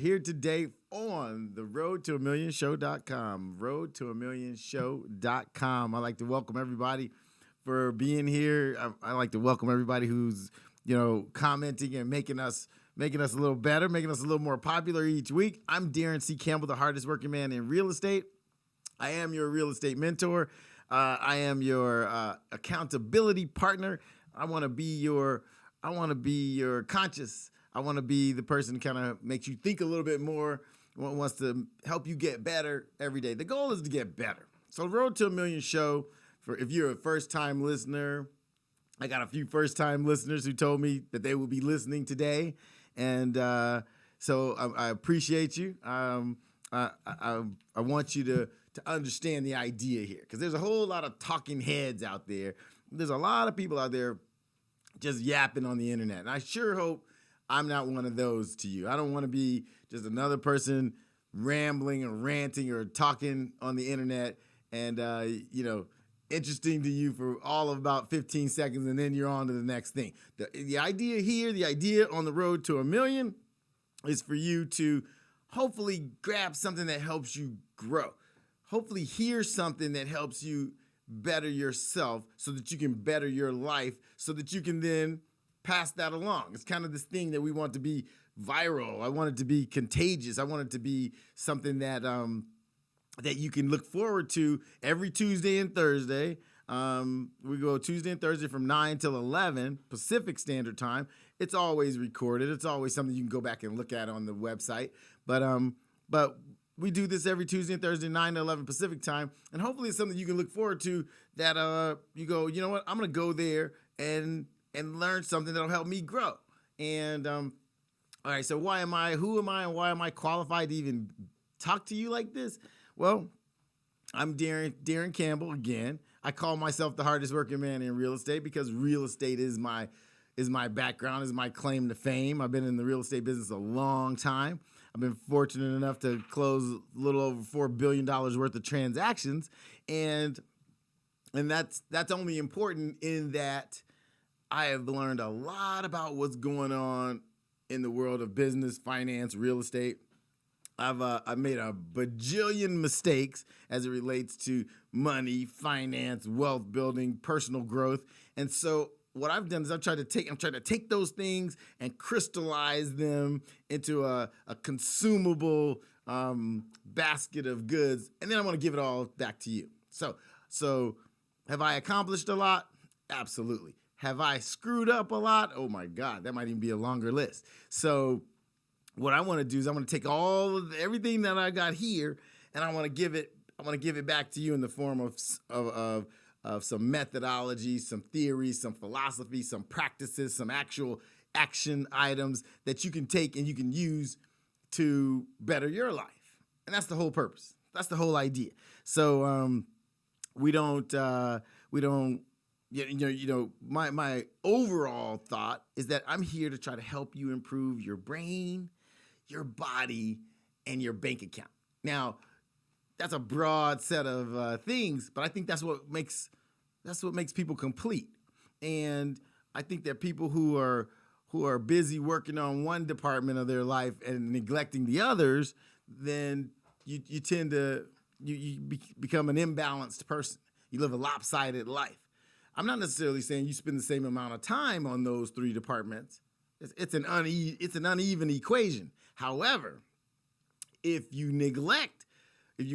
here today on the Road to a Million Show.com. Road to a Million Show.com. I'd like to welcome everybody for being here. I'd like to welcome everybody who's, commenting and making us a little better, making us a little more popular each week. I'm Daron C.Campbell, the hardest working man in real estate. I am your real estate mentor. I am your accountability partner. I want to be your conscious. I want to be the person who kind of makes you think a little bit more, wants to help you get better every day. The goal is to get better. So Road to a Million Show, for if you're a first-time listener, I got a few first-time listeners who told me that they will be listening today. And so I appreciate you. I want you to understand the idea here, because there's a whole lot of talking heads out there. There's a lot of people out there just yapping on the internet. And I sure hope I'm not one of those to you. I don't want to be just another person rambling or ranting or talking on the internet and, interesting to you for all of about 15 seconds, and then you're on to the next thing. The idea here, the idea on the road to a million, is for you to hopefully grab something that helps you grow. Hopefully hear something that helps you better yourself so that you can better your life, so that you can then pass that along. It's kind of this thing that we want to be viral. I want it to be contagious. I want it to be something that that you can look forward to every Tuesday and Thursday. We go Tuesday and Thursday from 9 till 11 Pacific Standard Time. It's always recorded. It's always something you can go back and look at on the website. But we do this every Tuesday and Thursday, 9 to 11 Pacific Time. And hopefully it's something you can look forward to, that you go, you know what, I'm going to go there and learn something that'll help me grow. And all right, so who am I, and why am I qualified to even talk to you like this? Well, I'm Daron Campbell again. I call myself the hardest working man in real estate because real estate is my background, is my claim to fame. I've been in the real estate business a long time. I've been fortunate enough to close a little over $4 billion worth of transactions, and that's only important in that I have learned a lot about what's going on in the world of business, finance, real estate. I've made a bajillion mistakes as it relates to money, finance, wealth building, personal growth. And so what I've done is I'm trying to take those things and crystallize them into a consumable basket of goods, and then I want to give it all back to you. So have I accomplished a lot? Absolutely. Have I screwed up a lot? Oh my God, that might even be a longer list. So what I want to do is I want to take everything that I got here, and I want to give it back to you in the form of some methodology, some theories, some philosophy, some practices, some actual action items that you can take and you can use to better your life. And that's the whole purpose. That's the whole idea. So my overall thought is that I'm here to try to help you improve your brain, your body, and your bank account. Now, that's a broad set of things, but I think that's what makes people complete. And I think that people who are busy working on one department of their life and neglecting the others, then you tend to become an imbalanced person. You live a lopsided life. I'm not necessarily saying you spend the same amount of time on those three departments. It's an uneven equation. However, if you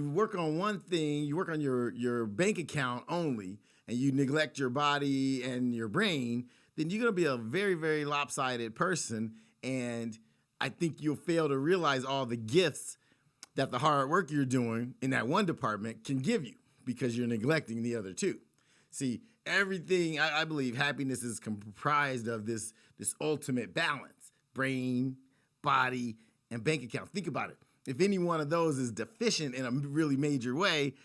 work on one thing, you work on your bank account only, and you neglect your body and your brain, then you're going to be a very, very lopsided person. And I think you'll fail to realize all the gifts that the hard work you're doing in that one department can give you, because you're neglecting the other two. See, everything, I believe happiness is comprised of this ultimate balance: brain, body, and bank account. Think about it. If any one of those is deficient in a really major way,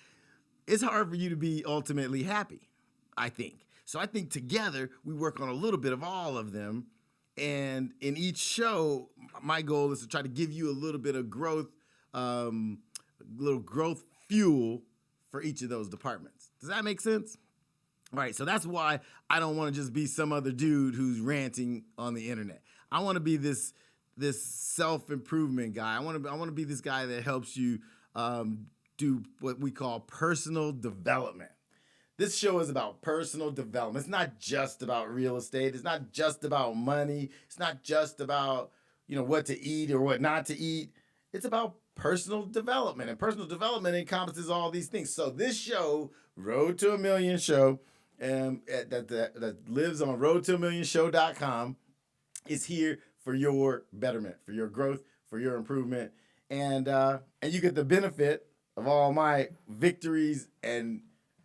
it's hard for you to be ultimately happy, I think. So I think together we work on a little bit of all of them. And in each show, my goal is to try to give you a little bit of growth, little growth fuel for each of those departments. Does that make sense? All right, so that's why I don't want to just be some other dude who's ranting on the internet. I want to be this this self-improvement guy. I want to be this guy that helps you do what we call personal development. This show is about personal development. It's not just about real estate. It's not just about money. It's not just about, what to eat or what not to eat. It's about personal development, and personal development encompasses all these things. So this show, Road to a Million Show, that lives on roadtoamillionshow.com, is here for your betterment, for your growth, for your improvement, and you get the benefit of all my victories and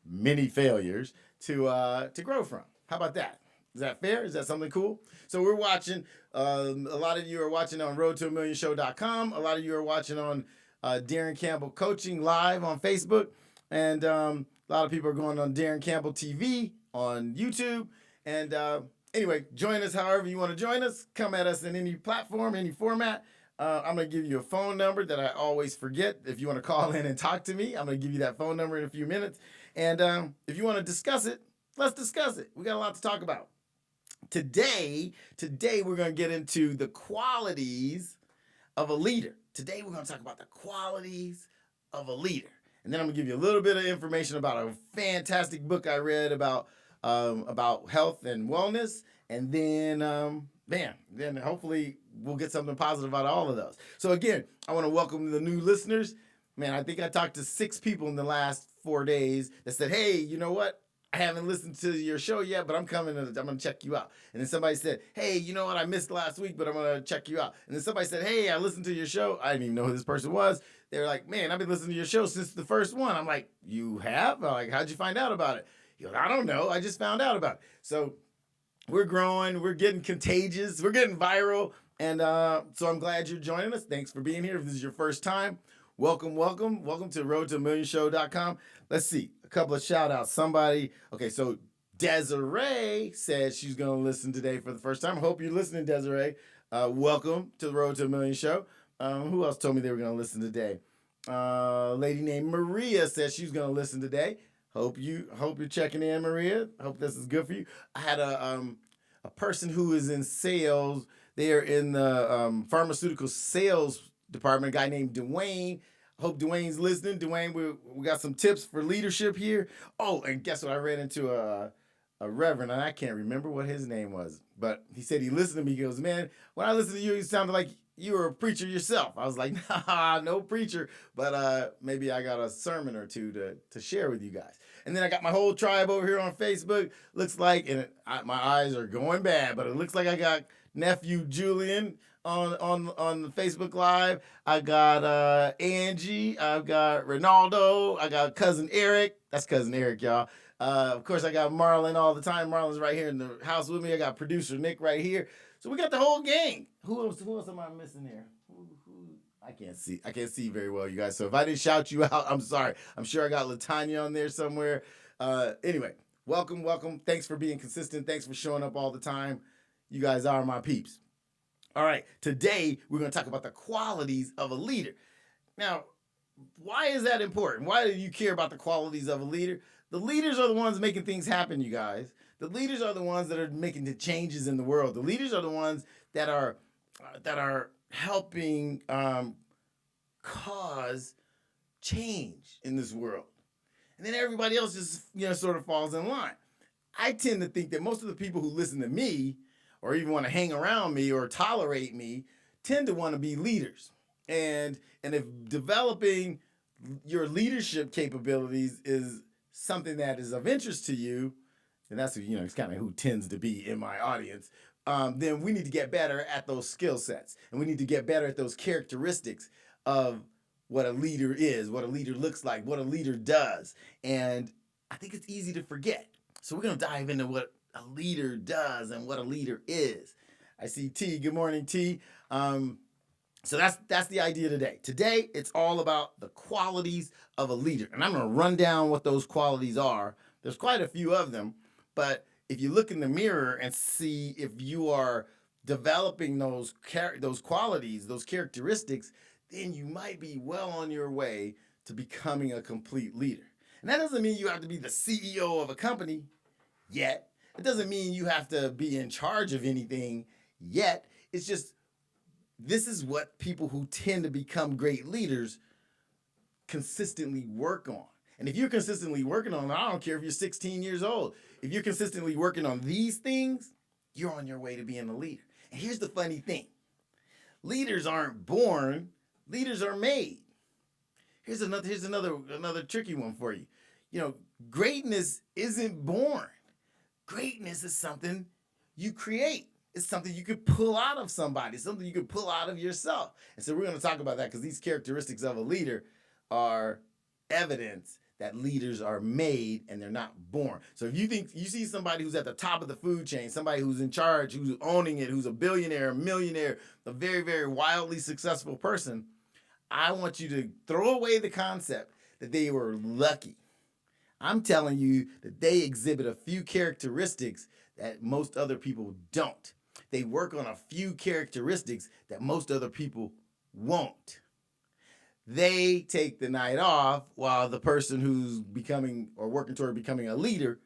many failures to grow from. How about that? Is that fair? Is that something cool? So we're watching. A lot of you are watching on roadtoamillionshow.com. A lot of you are watching on Daron Campbell Coaching Live on Facebook, and a lot of people are going on Daron Campbell TV on YouTube. And anyway, join us however you want to join us. Come at us in any platform, any format. I'm going to give you a phone number that I always forget. If you want to call in and talk to me, I'm going to give you that phone number in a few minutes. And if you want to discuss it, let's discuss it. We got a lot to talk about. Today we're going to get into the qualities of a leader. Today we're going to talk about the qualities of a leader. And then I'm going to give you a little bit of information about a fantastic book I read about health and wellness. And then, then hopefully we'll get something positive out of all of those. So again, I want to welcome the new listeners. Man, I think I talked to 6 people in the last 4 days that said, hey, you know what? I haven't listened to your show yet, but I'm coming and I'm going to check you out. And then somebody said, hey, you know what? I missed last week, but I'm going to check you out. And then somebody said, hey, I listened to your show. I didn't even know who this person was. They were like, man, I've been listening to your show since the first one. I'm like, you have? I'm like, how'd you find out about it? He goes, I don't know. I just found out about it. So we're growing. We're getting contagious. We're getting viral. And so I'm glad you're joining us. Thanks for being here. If this is your first time, welcome to roadtoamillionshow.com. Let's see. A couple of shout outs. Okay, so Desiree said she's going to listen today for the first time. I hope you're listening, Desiree. Welcome to the Road to a Million Show. Who else told me they were going to listen today? A lady named Maria said she's going to listen today. Hope you're checking in, Maria. Hope this is good for you. I had a person who is in sales. They are in the pharmaceutical sales department, a guy named Dwayne. Hope Dwayne's listening. Dwayne, we got some tips for leadership here. Oh, and guess what? I ran into a reverend, and I can't remember what his name was, but he said he listened to me. He goes, man, when I listened to you, you sounded like you were a preacher yourself. I was like, nah, no preacher, but maybe I got a sermon or two to share with you guys. And then I got my whole tribe over here on Facebook. Looks like, and my eyes are going bad, but it looks like I got nephew Julian on the Facebook Live. I got Angie. I've got Ronaldo. I got cousin Eric. That's cousin Eric, y'all. Of course, I got Marlon all the time. Marlon's right here in the house with me. I got producer Nick right here. So we got the whole gang. Who else am I missing here? I can't see very well, you guys. So if I didn't shout you out, I'm sorry. I'm sure I got Latanya on there somewhere. Anyway, welcome. Thanks for being consistent. Thanks for showing up all the time. You guys are my peeps. All right, today we're going to talk about the qualities of a leader. Now, why is that important? Why do you care about the qualities of a leader? The leaders are the ones making things happen, you guys. The leaders are the ones that are making the changes in the world. The leaders are the ones that are helping cause change in this world. And then everybody else just sort of falls in line. I tend to think that most of the people who listen to me or even want to hang around me or tolerate me tend to want to be leaders. And if developing your leadership capabilities is something that is of interest to you, and that's it's kind of who tends to be in my audience, then we need to get better at those skill sets. And we need to get better at those characteristics of what a leader is, what a leader looks like, what a leader does. And I think it's easy to forget. So we're going to dive into what a leader does and what a leader is. I see T. Good morning, T. So that's the idea today. Today, it's all about the qualities of a leader. And I'm going to run down what those qualities are. There's quite a few of them. But if you look in the mirror and see if you are developing those qualities, those characteristics, then you might be well on your way to becoming a complete leader. And that doesn't mean you have to be the CEO of a company yet. It doesn't mean you have to be in charge of anything yet. It's just this is what people who tend to become great leaders consistently work on. And if you're consistently working on it, I don't care if you're 16 years old. If you're consistently working on these things, you're on your way to being a leader. And here's the funny thing. Leaders aren't born, leaders are made. Here's another tricky one for you. You know, greatness isn't born. Greatness is something you create. It's something you could pull out of somebody, something you could pull out of yourself. And so we're going to talk about that because these characteristics of a leader are evidence that leaders are made and they're not born. So if you think you see somebody who's at the top of the food chain, somebody who's in charge, who's owning it, who's a billionaire, a millionaire, a very, very wildly successful person, I want you to throw away the concept that they were lucky. I'm telling you that they exhibit a few characteristics that most other people don't. They work on a few characteristics that most other people won't. They take the night off while the person who's becoming or working toward becoming a leader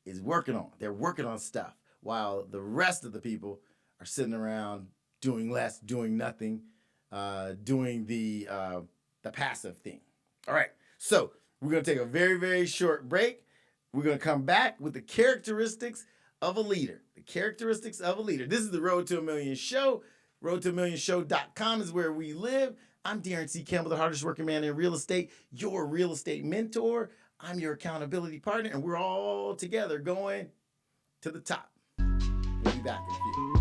is working on. They're working on stuff while the rest of the people are sitting around doing less, doing nothing, doing the passive thing. All right, so we're going to take a very, very short break. We're going to come back with the characteristics of a leader. The characteristics of a leader. This is the Road to a Million Show. RoadToAMillionShow.com is where we live. I'm Daron C.Campbell, the hardest working man in real estate, your real estate mentor. I'm your accountability partner, and we're all together going to the top. We'll be back in a few.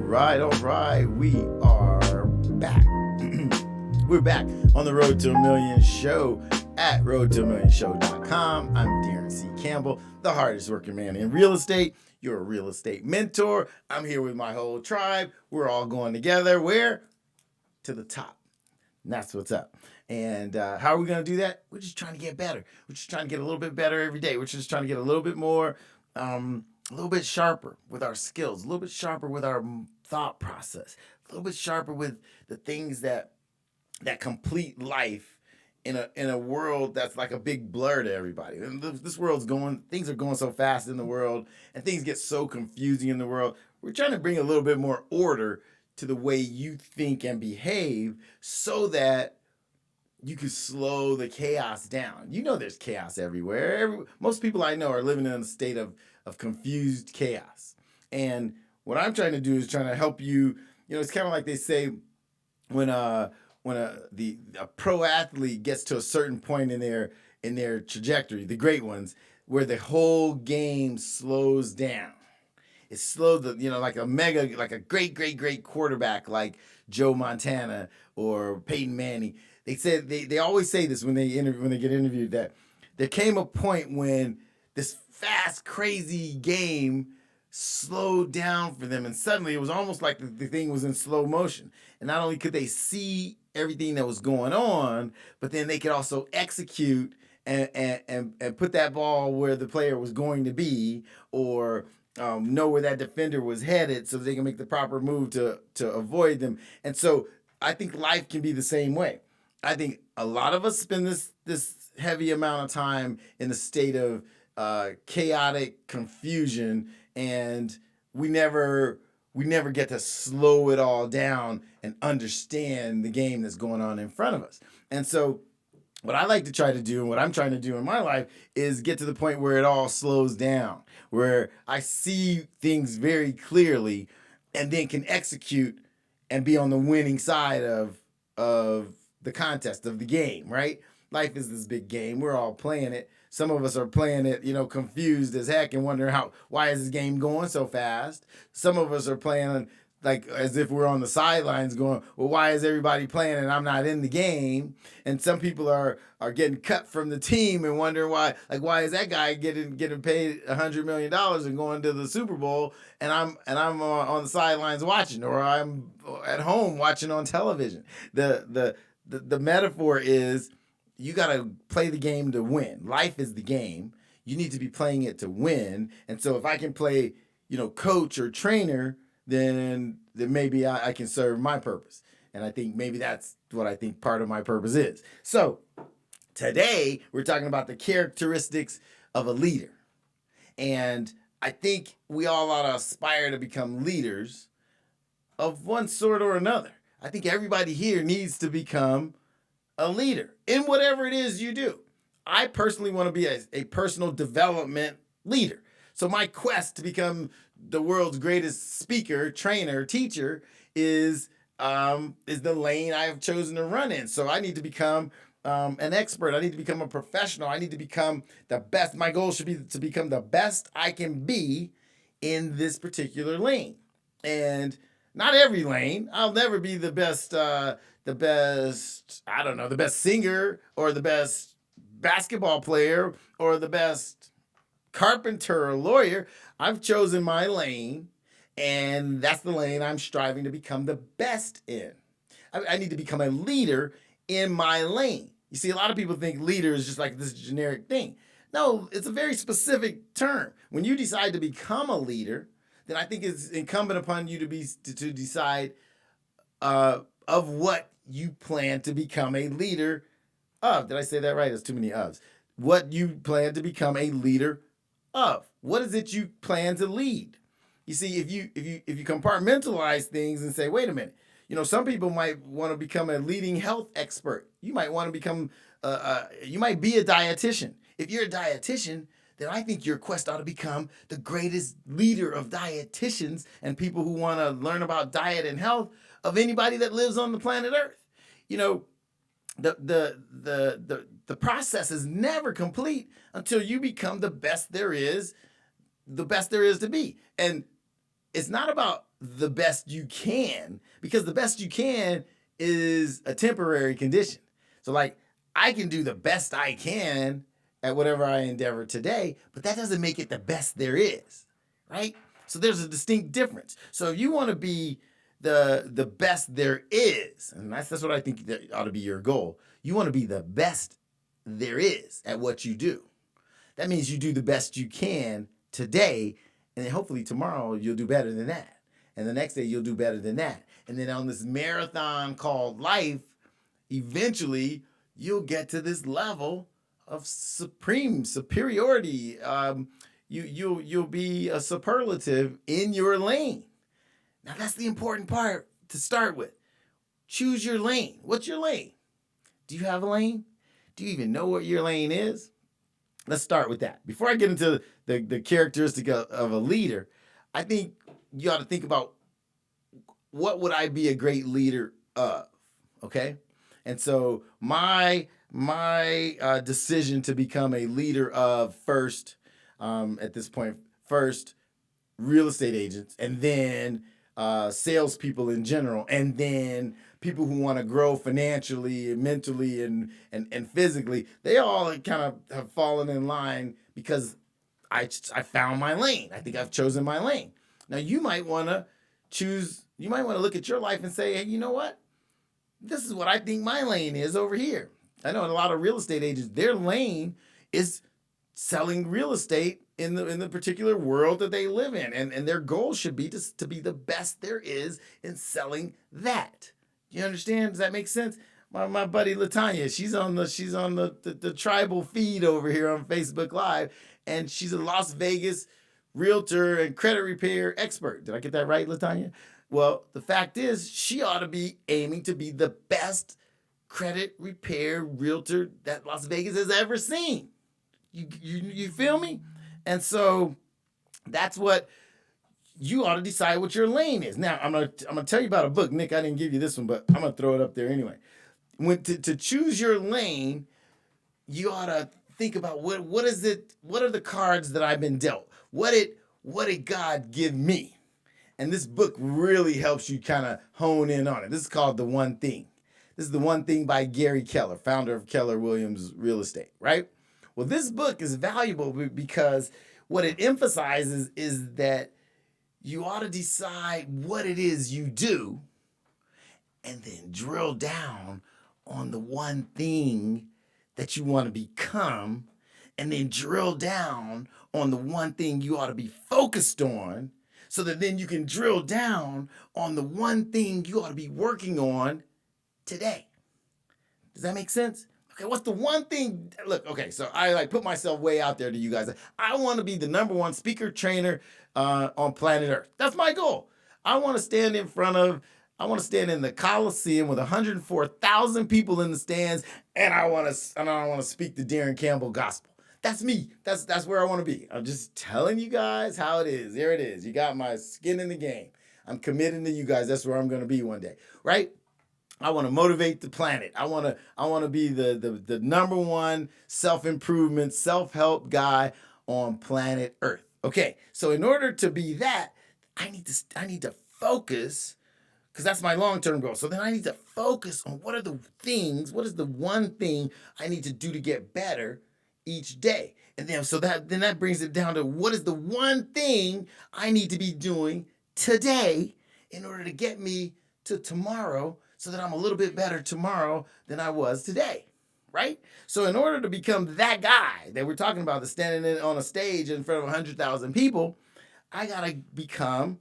All right. We are back. We're back on the Road to a Million show at roadtoamillionshow.com. I'm Daron C.Campbell, the hardest working man in real estate. You're a real estate mentor. I'm here with my whole tribe. We're all going together. Where? To the top. And that's what's up. And how are we going to do that? We're just trying to get better. We're just trying to get a little bit better every day. We're just trying to get a little bit more, a little bit sharper with our skills, a little bit sharper with our thought process, a little bit sharper with the things that complete life in a world that's like a big blur to everybody. And this world's things are going so fast in the world, and things get so confusing in the world. We're trying to bring a little bit more order to the way you think and behave so that you can slow the chaos down. You know there's chaos everywhere. Most people I know are living in a state of confused chaos. And what I'm trying to do is trying to help you. You know, it's kind of like they say when a pro athlete gets to a certain point in their trajectory, the great ones, where the whole game slows down. It's slow, like a great quarterback like Joe Montana or Peyton Manning. They said they always say this when they get interviewed, that there came a point when this fast, crazy game slowed down for them, and suddenly it was almost like the thing was in slow motion. And not only could they see everything that was going on, but then they could also execute and put that ball where the player was going to be, or know where that defender was headed, so they can make the proper move to avoid them. And so I think life can be the same way. I think a lot of us spend this heavy amount of time in a state of chaotic confusion, and we never get to slow it all down and understand the game that's going on in front of us. And so what I like to try to do, and what I'm trying to do in my life, is get to the point where it all slows down, where I see things very clearly and then can execute and be on the winning side of the contest, of the game, right? Life is this big game. We're all playing it. Some of us are playing it, confused as heck and wondering why is this game going so fast? Some of us are playing like as if we're on the sidelines going, well, why is everybody playing and I'm not in the game? And some people are getting cut from the team and wondering why is that guy getting paid $100 million and going to the Super Bowl, and I'm on the sidelines watching, or I'm at home watching on television. The metaphor is, you got to play the game to win. Life is the game. You need to be playing it to win. And so if I can play, coach or trainer, then maybe I can serve my purpose. And I think maybe that's what I think part of my purpose is. So today we're talking about the characteristics of a leader. And I think we all ought to aspire to become leaders of one sort or another. I think everybody here needs to become a leader in whatever it is you do. I personally want to be a personal development leader. So my quest to become the world's greatest speaker, trainer, teacher is the lane I have chosen to run in. So I need to become an expert. I need to become a professional. I need to become the best. My goal should be to become the best I can be in this particular lane. And not every lane. I'll never be the best singer, or the best basketball player, or the best carpenter or lawyer. I've chosen my lane, and that's the lane I'm striving to become the best in. I need to become a leader in my lane. You see, a lot of people think leader is just like this generic thing. No, it's a very specific term. When you decide to become a leader, then I think it's incumbent upon you to decide of what you plan to become a leader of. Did I say that right? There's too many ofs. What you plan to become a leader of. What is it you plan to lead? You see, if you compartmentalize things and say, wait a minute, some people might want to become a leading health expert. You might want to become, you might be a dietitian. If you're a dietitian, then I think your quest ought to become the greatest leader of dietitians and people who want to learn about diet and health of anybody that lives on the planet Earth. The process is never complete until you become the best there is to be. And it's not about the best you can, because the best you can is a temporary condition. So like, I can do the best I can at whatever I endeavor today, but that doesn't make it the best there is, right? So there's a distinct difference. So if you want to be the best there is, and that's what I think that ought to be your goal. You want to be the best there is at what you do. That means you do the best you can today, and then hopefully tomorrow you'll do better than that. And the next day you'll do better than that. And then on this marathon called life, eventually you'll get to this level of supreme superiority. You'll be a superlative in your lane. Now that's the important part to start with. Choose your lane. What's your lane? Do you have a lane? Do you even know what your lane is? Let's start with that. Before I get into the characteristic of a leader, I think you ought to think about, what would I be a great leader of? Okay? And so my decision to become a leader of first, at this point, first real estate agents, and then salespeople in general, and then people who want to grow financially and mentally and physically, they all kind of have fallen in line because I found my lane. I think I've chosen my lane. Now you might want to look at your life and say, hey, you know what? This is what I think my lane is over here. I know in a lot of real estate agents, their lane is selling real estate in the particular world that they live in. And their goal should be to be the best there is in selling that. You understand? Does that make sense? My buddy Latanya, she's on the tribal feed over here on Facebook Live, and she's a Las Vegas realtor and credit repair expert. Did I get that right, Latanya? Well, the fact is, she ought to be aiming to be the best credit repair realtor that Las Vegas has ever seen. You feel me? And so that's what you ought to decide what your lane is. Now, I'm gonna tell you about a book. Nick, I didn't give you this one, but I'm gonna throw it up there anyway. To choose your lane, you ought to think about what is it? What are the cards that I've been dealt? What did God give me? And this book really helps you kind of hone in on it. This is called The One Thing. This is The One Thing by Gary Keller, founder of Keller Williams Real Estate, right? Well, this book is valuable because what it emphasizes is that you ought to decide what it is you do and then drill down on the one thing that you want to become, and then drill down on the one thing you ought to be focused on, so that then you can drill down on the one thing you ought to be working on today. Does that make sense? Okay, what's the one thing? Look, okay, so I put myself way out there to you guys. I want to be the #1 speaker trainer on planet Earth. That's my goal. I want to stand in the Coliseum with 104,000 people in the stands, and I want to speak the Daron gospel. That's me. That's where I want to be. I'm just telling you guys how it is. There it is. You got my skin in the game. I'm committing to you guys. That's where I'm going to be one day, right? I want to motivate the planet. I want to be the #1 self-improvement, self-help guy on planet Earth. Okay, so in order to be that, I need to focus, because that's my long-term goal. So then I need to focus on what is the one thing I need to do to get better each day. And then that brings it down to, what is the one thing I need to be doing today in order to get me to tomorrow, so that I'm a little bit better tomorrow than I was today, right? So in order to become that guy that we're talking about, that's standing on a stage in front of 100,000 people, I gotta become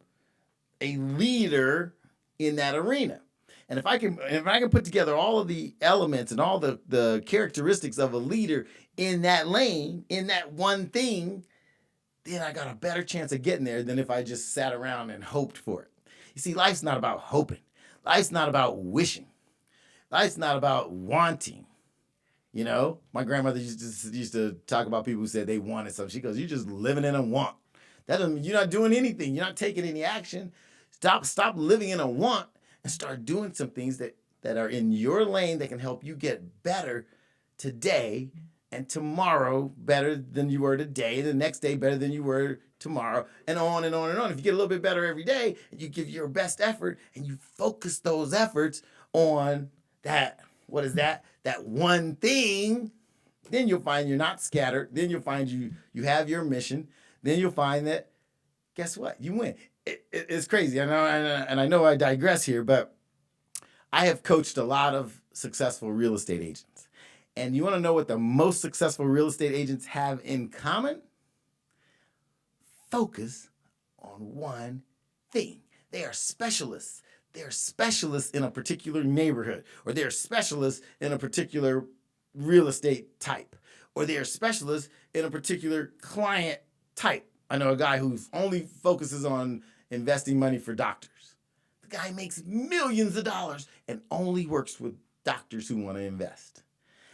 a leader in that arena. And if I can put together all of the elements and all the characteristics of a leader in that lane, in that one thing, then I got a better chance of getting there than if I just sat around and hoped for it. You see, life's not about hoping. Life's not about wishing. Life's not about wanting. You know, my grandmother used to talk about people who said they wanted something. She goes, "You're just living in a want. That doesn't mean you're not doing anything. You're not taking any action. Stop living in a want and start doing some things that are in your lane that can help you get better today and tomorrow better than you were today, the next day better than you were tomorrow, and on and on and on. If you get a little bit better every day, and you give your best effort, and you focus those efforts on that, what is that? That one thing, then you'll find you're not scattered. Then you'll find you have your mission. Then you'll find that, guess what? You win. It's crazy. I know, and I know I digress here, but I have coached a lot of successful real estate agents. And you want to know what the most successful real estate agents have in common? Focus on one thing. They are specialists. They're specialists in a particular neighborhood, or they're specialists in a particular real estate type, or they're specialists in a particular client type. I know a guy who only focuses on investing money for doctors. The guy makes millions of dollars and only works with doctors who want to invest.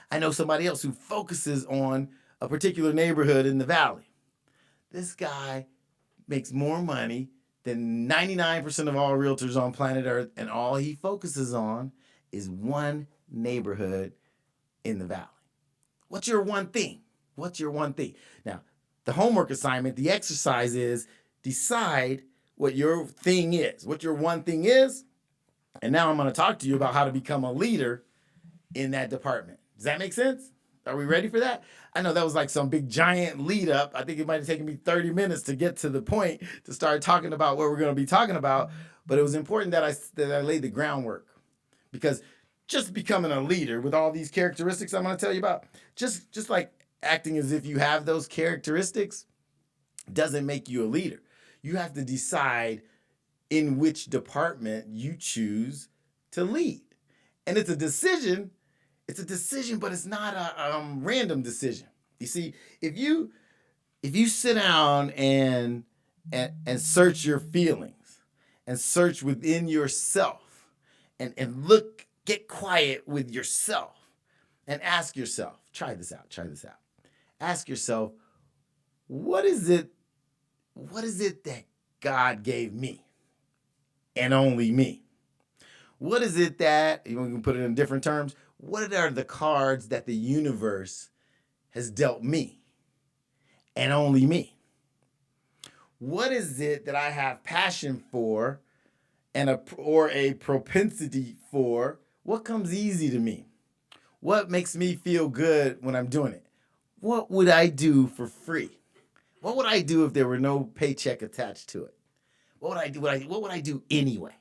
I know somebody else who focuses on a particular neighborhood in the valley. This guy makes more money than 99% of all realtors on planet Earth, and all he focuses on is one neighborhood in the valley. What's your one thing? What's your one thing? Now, the homework assignment, the exercise is decide what your thing is, what your one thing is, and now I'm going to talk to you about how to become a leader in that department. Does that make sense? Are we ready for that? I know that was like some big giant lead up. I think it might have taken me 30 minutes to get to the point to start talking about what we're going to be talking about, but it was important that I laid the groundwork, because just becoming a leader with all these characteristics I'm going to tell you about, just like acting as if you have those characteristics doesn't make you a leader. You have to decide in which department you choose to lead. And it's a decision, but it's not a random decision. You see, if you sit down and search your feelings and search within yourself and get quiet with yourself and ask yourself, try this out. Ask yourself, what is it that God gave me and only me? What is it that, you can put it in different terms, what are the cards that the universe has dealt me and only me? What is it that I have passion for or a propensity for? What comes easy to me? What makes me feel good when I'm doing it? What would I do for free? What would I do if there were no paycheck attached to it? What would I do? What would I do anyway?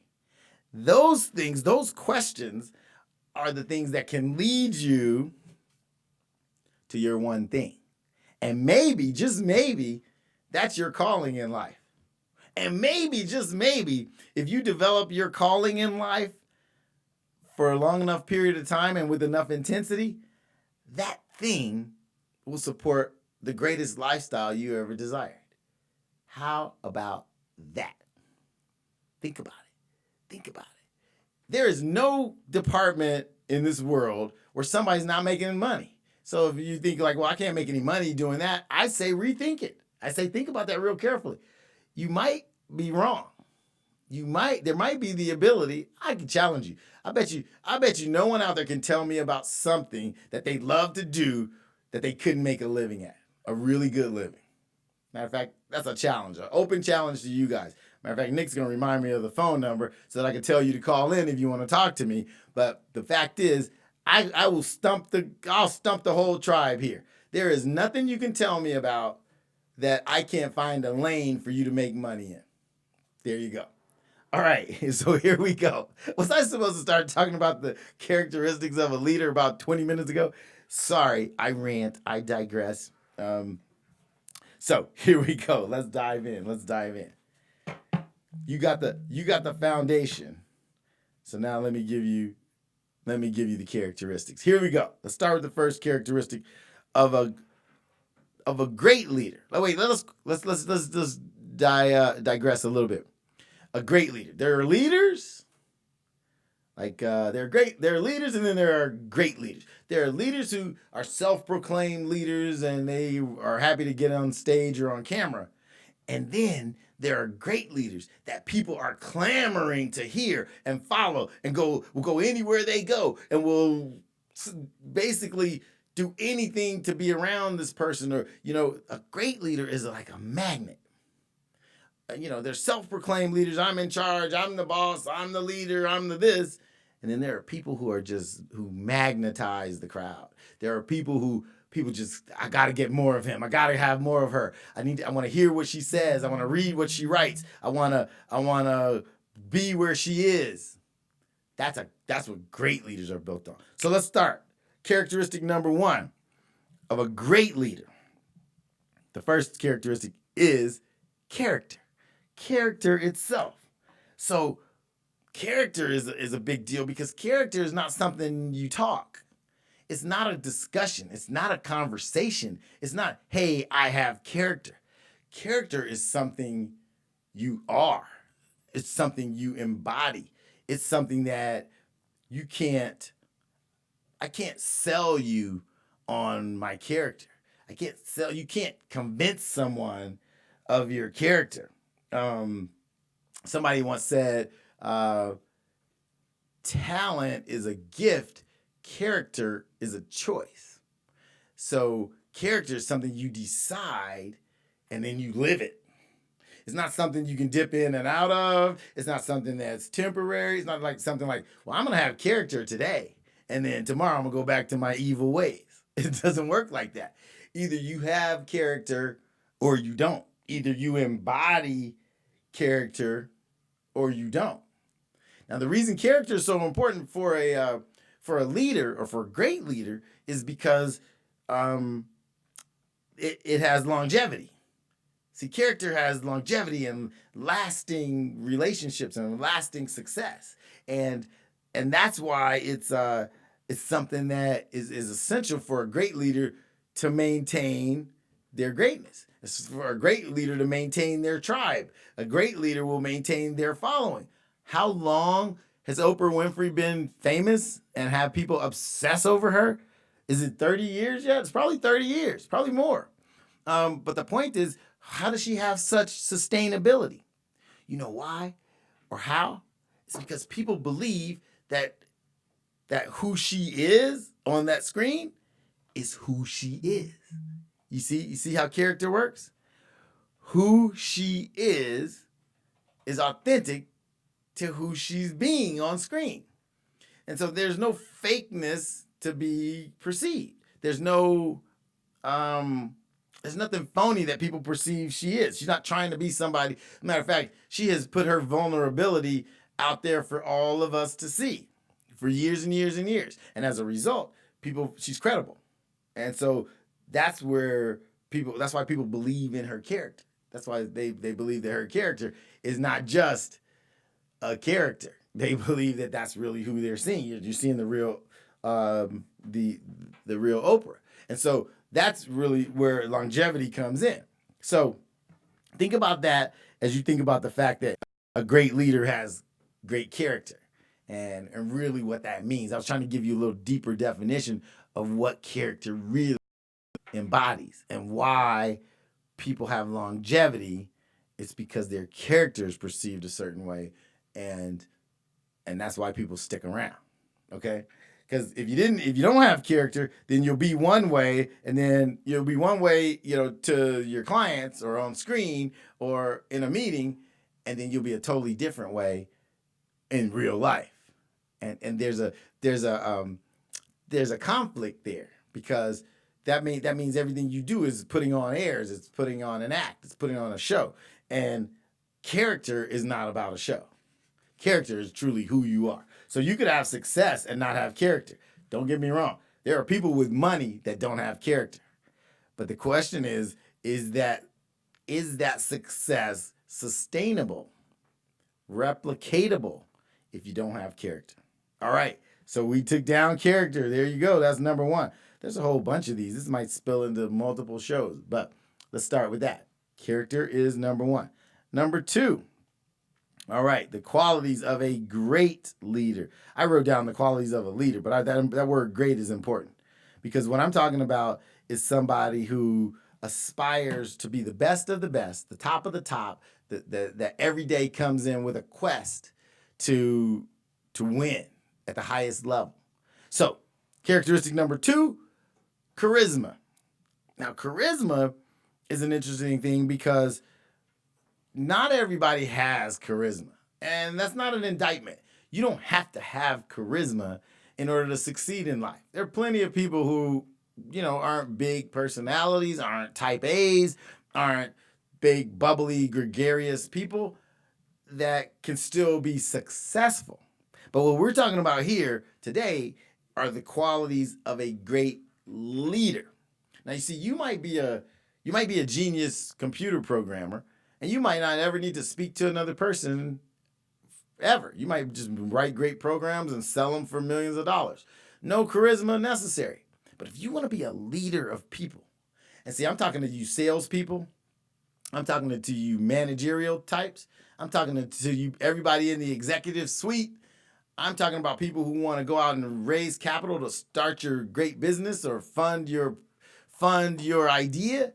Those things, those questions are the things that can lead you to your one thing. And maybe, just maybe, that's your calling in life. And maybe, just maybe, if you develop your calling in life for a long enough period of time and with enough intensity, that thing will support the greatest lifestyle you ever desired. How about that? Think about it. There is no department in this world where somebody's not making money. So if you think like, well, I can't make any money doing that, I say rethink it. I say think about that real carefully. You might be wrong. There might be the ability. I can challenge you. I bet you no one out there can tell me about something that they love to do that they couldn't make a living at, a really good living. Matter of fact, that's a challenge, an open challenge to you guys. Matter of fact, Nick's going to remind me of the phone number so that I can tell you to call in if you want to talk to me. But the fact is, I'll stump the whole tribe here. There is nothing you can tell me about that I can't find a lane for you to make money in. There you go. All right, so here we go. Was I supposed to start talking about the characteristics of a leader about 20 minutes ago? Sorry, I rant, I digress. So here we go. Let's dive in. You got the foundation. So now let me give you the characteristics. Here we go. Let's start with the first characteristic of a great leader. Oh, wait, let's digress a little bit. A great leader. There are leaders, there are leaders, and then there are great leaders. There are leaders who are self-proclaimed leaders, and they are happy to get on stage or on camera. And then there are great leaders that people are clamoring to hear and follow and will go anywhere they go and will basically do anything to be around this person. Or, a great leader is like a magnet. They're self-proclaimed leaders. I'm in charge. I'm the boss. I'm the leader. I'm the this. And then there are people who magnetize the crowd. There are people just, I got to get more of him. I got to have more of her. I want to hear what she says. I want to read what she writes. I want to be where she is. That's what great leaders are built on. So let's start. Characteristic number 1 of a great leader. The first characteristic is character. Character itself. So character is a big deal, because character is not something you talk. It's not a discussion. It's not a conversation. It's not, hey, I have character. Character is something you are. It's something you embody. It's something that I can't sell you on my character. You can't convince someone of your character. Somebody once said, talent is a gift, character is a choice. So character is something you decide and then you live it. It's not something you can dip in and out of. It's not something that's temporary. It's not like something like, well, I'm going to have character today, and then tomorrow I'm going to go back to my evil ways. It doesn't work like that. Either you have character or you don't. Either you embody character or you don't. Now, the reason character is so important for a leader, or for a great leader, is because it has longevity. See, character has longevity and lasting relationships and lasting success, and that's why it's something that is essential for a great leader to maintain their greatness. It's for a great leader to maintain their tribe. A great leader will maintain their following. How long has Oprah Winfrey been famous and have people obsess over her? Is it 30 years yet? It's probably 30 years, probably more. But the point is, how does she have such sustainability? You know why or how? It's because people believe that who she is on that screen is who she is. You see how character works? Who she is authentic to who she's being on screen. And so there's no fakeness to be perceived. There's nothing phony that people perceive she is. She's not trying to be somebody. Matter of fact, she has put her vulnerability out there for all of us to see for years and years and years. And as a result, she's credible. And so that's why people believe in her character. That's why they believe that her character is not just a character. They believe that that's really who they're seeing. You're seeing the real the real Oprah. And so that's really where longevity comes in. So think about that as you think about the fact that a great leader has great character and really what that means. I was trying to give you a little deeper definition of what character really embodies and why people have longevity. It's because their character is perceived a certain way, and that's why people stick around. Okay? Because if you don't have character, then you'll be one way, and then you'll be one way, to your clients or on screen or in a meeting, and then you'll be a totally different way in real life. And there's a conflict there, because that means everything you do is putting on airs, it's putting on an act, it's putting on a show. And character is not about a show. Character is truly who you are. So you could have success and not have character. Don't get me wrong. There are people with money that don't have character. But the question is that success sustainable, replicatable if you don't have character? All right. So we took down character. There you go. That's number 1. There's a whole bunch of these. This might spill into multiple shows, but let's start with that. Character is number 1. Number 2. All right, the qualities of a great leader. I wrote down the qualities of a leader, but that word great is important, because what I'm talking about is somebody who aspires to be the best of the best, the top of the top, that every day comes in with a quest to win at the highest level. So characteristic number 2, charisma. Now, charisma is an interesting thing because not everybody has charisma. And that's not an indictment. You don't have to have charisma in order to succeed in life. There are plenty of people who, aren't big personalities, aren't type A's, aren't big, bubbly, gregarious people that can still be successful. But what we're talking about here today are the qualities of a great leader. Now, you see, you might be a genius computer programmer, and you might not ever need to speak to another person ever. You might just write great programs and sell them for millions of dollars. No charisma necessary. But if you want to be a leader of people, and see, I'm talking to you salespeople, I'm talking to you managerial types, I'm talking to you everybody in the executive suite, I'm talking about people who want to go out and raise capital to start your great business or fund your idea.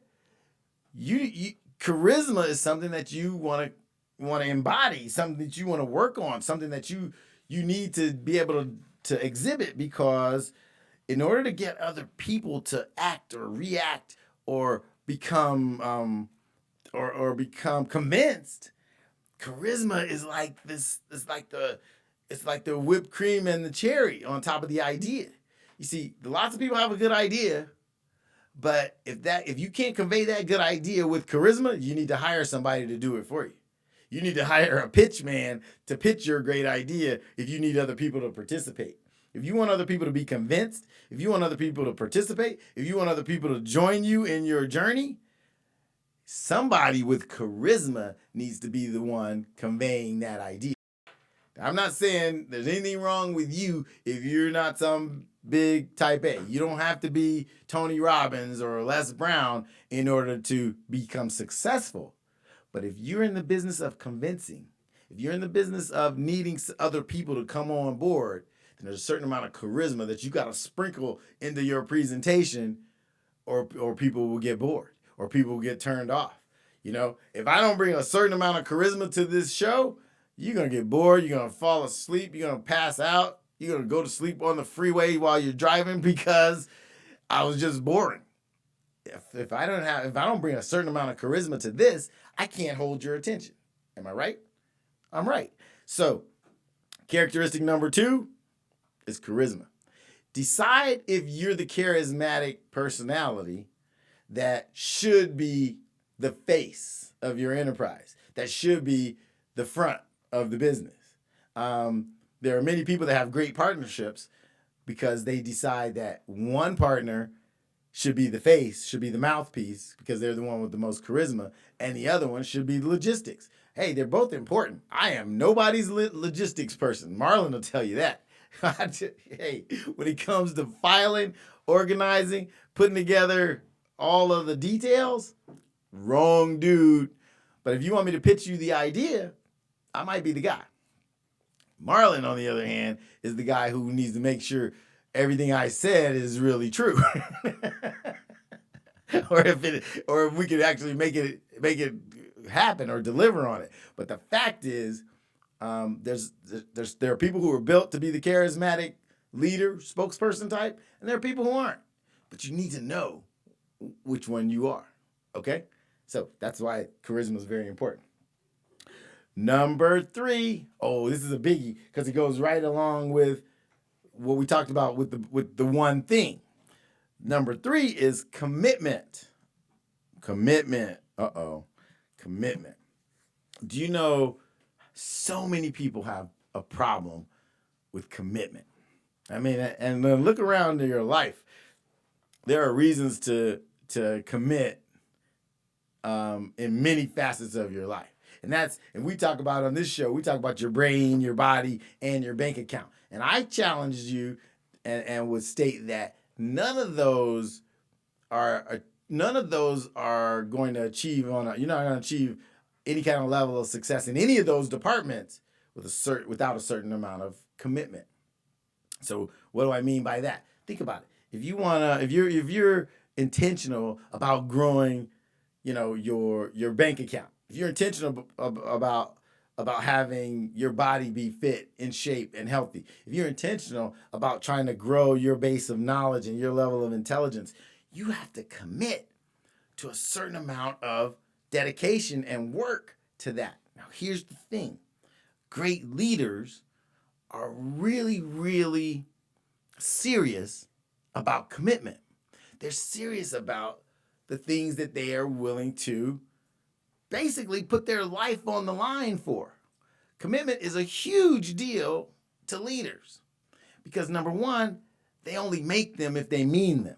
Charisma is something that you want to embody, something that you want to work on, something that you need to be able to exhibit, because in order to get other people to act or react or become become convinced, charisma is like this. It's like the whipped cream and the cherry on top of the idea. You see, lots of people have a good idea, but if you can't convey that good idea with charisma, you need to hire somebody to do it for you. You need to hire a pitch man to pitch your great idea if you need other people to participate. If you want other people to be convinced, if you want other people to participate, if you want other people to join you in your journey, somebody with charisma needs to be the one conveying that idea. I'm not saying there's anything wrong with you if you're not some big type A. You don't have to be Tony Robbins or Les Brown in order to become successful. But if you're in the business of convincing, if you're in the business of needing other people to come on board, then there's a certain amount of charisma that you got to sprinkle into your presentation, or people will get bored, or people will get turned off. If I don't bring a certain amount of charisma to this show, you're going to get bored, you're going to fall asleep, you're going to pass out, you're going to go to sleep on the freeway while you're driving because I was just boring. If I don't bring a certain amount of charisma to this, I can't hold your attention. Am I right? I'm right. So, characteristic number 2 is charisma. Decide if you're the charismatic personality that should be the face of your enterprise, that should be the front of the business. There are many people that have great partnerships because they decide that one partner should be the face, should be the mouthpiece, because they're the one with the most charisma, and the other one should be the logistics. Hey, they're both important. I am nobody's logistics person. Marlon will tell you that. Hey, when it comes to filing, organizing, putting together all of the details, wrong dude. But if you want me to pitch you the idea, I might be the guy. Marlon, on the other hand, is the guy who needs to make sure everything I said is really true. or if we could actually make it happen or deliver on it. But the fact is, there are people who are built to be the charismatic leader, spokesperson type, and there are people who aren't. But you need to know which one you are. Okay? So that's why charisma is very important. Number 3. Oh, this is a biggie because it goes right along with what we talked about with the one thing. Number 3 is commitment. Commitment. Commitment. Do you know so many people have a problem with commitment? I mean, and then look around in your life. There are reasons to commit in many facets of your life. And we talk about on this show, we talk about your brain, your body, and your bank account. And I challenged you and would state that none of those are going to achieve you're not going to achieve any kind of level of success in any of those departments without a certain amount of commitment. So what do I mean by that? Think about it. If you're intentional about growing, your bank account, if you're intentional about about having your body be fit, in shape, and healthy, if you're intentional about trying to grow your base of knowledge and your level of intelligence, you have to commit to a certain amount of dedication and work to that. Now, here's the thing. Great leaders are really, really serious about commitment. They're serious about the things that they are willing to basically put their life on the line for. Commitment is a huge deal to leaders because, number one, they only make them if they mean them.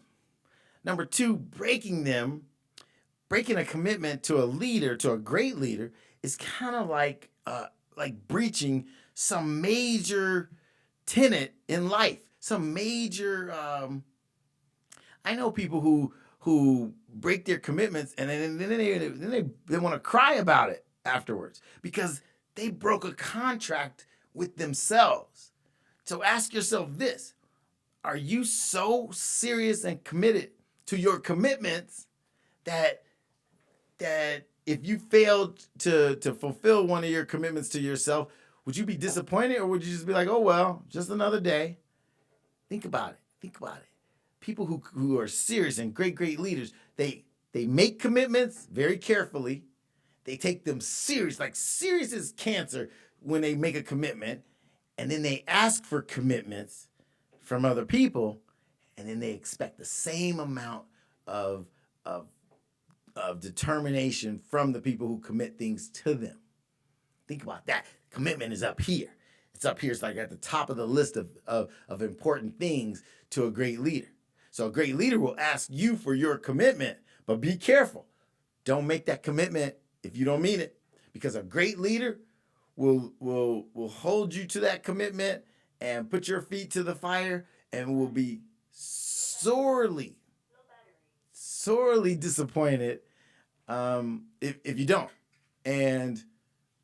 Number two, breaking a commitment to a leader, to a great leader, is kind of like breaching some major tenet in life. Some major. I know people who break their commitments and then they want to cry about it afterwards because they broke a contract with themselves. So ask yourself this: are you so serious and committed to your commitments that if you failed to fulfill one of your commitments to yourself, would you be disappointed, or would you just be like, oh, well, just another day? Think about it. Think about it. People who are serious and great leaders, they make commitments very carefully. They take them serious, like serious as cancer when they make a commitment. And then they ask for commitments from other people. And then they expect the same amount of determination from the people who commit things to them. Think about that. Commitment is up here. It's up here. It's like at the top of the list of important things to a great leader. So a great leader will ask you for your commitment, but be careful. Don't make that commitment if you don't mean it, because a great leader will hold you to that commitment and put your feet to the fire and will be sorely disappointed if you don't. And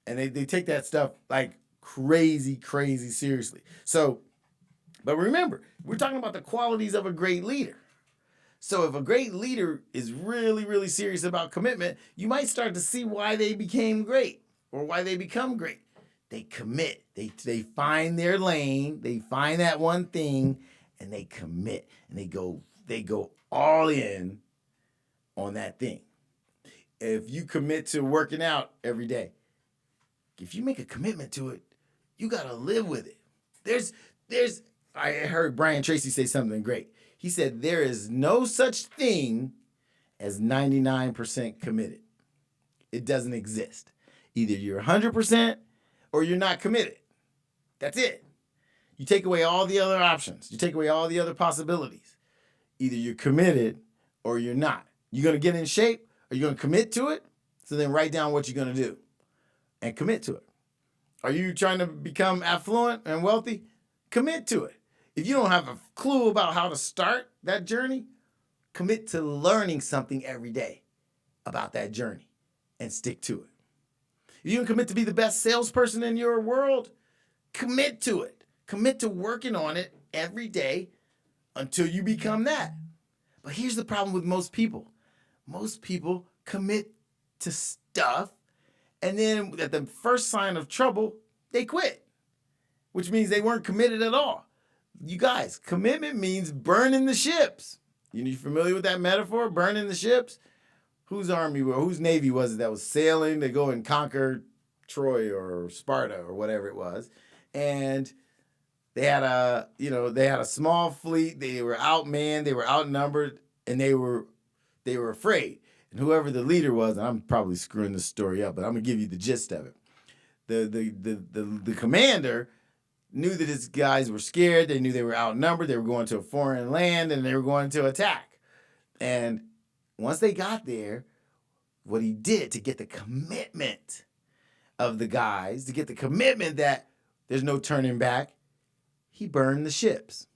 they take that stuff like crazy seriously. So, but remember, we're talking about the qualities of a great leader. So if a great leader is really serious about commitment, you might start to see why they became great or why they become great. They commit. They find their lane, they find that one thing, and they commit. And they go all in on that thing. If you commit to working out every day, if you make a commitment to it, you got to live with it. I heard Brian Tracy say something great. He said, there is no such thing as 99% committed. It doesn't exist. Either you're 100% or you're not committed. That's it. You take away all the other options. You take away all the other possibilities. Either you're committed or you're not. You're going to get in shape or you're going to commit to it. So then write down what you're going to do and commit to it. Are you trying to become affluent and wealthy? Commit to it. If you don't have a clue about how to start that journey, commit to learning something every day about that journey and stick to it. If you can commit to be the best salesperson in your world, commit to it. Commit to working on it every day until you become that. But here's the problem with most people. Most people commit to stuff, and then at the first sign of trouble, they quit, which means they weren't committed at all. You guys, commitment means burning the ships. You familiar with that metaphor, burning the ships? Whose navy was it that was sailing to go and conquer Troy or Sparta or whatever it was? And they had a small fleet. They were outmanned, they were outnumbered, and they were afraid. And whoever the leader was, and I'm probably screwing this story up, but I'm gonna give you the gist of it. The commander knew that his guys were scared. They knew they were outnumbered. They were going to a foreign land and they were going to attack. And once they got there, what he did to get the commitment of the guys, to get the commitment that there's no turning back, he burned the ships.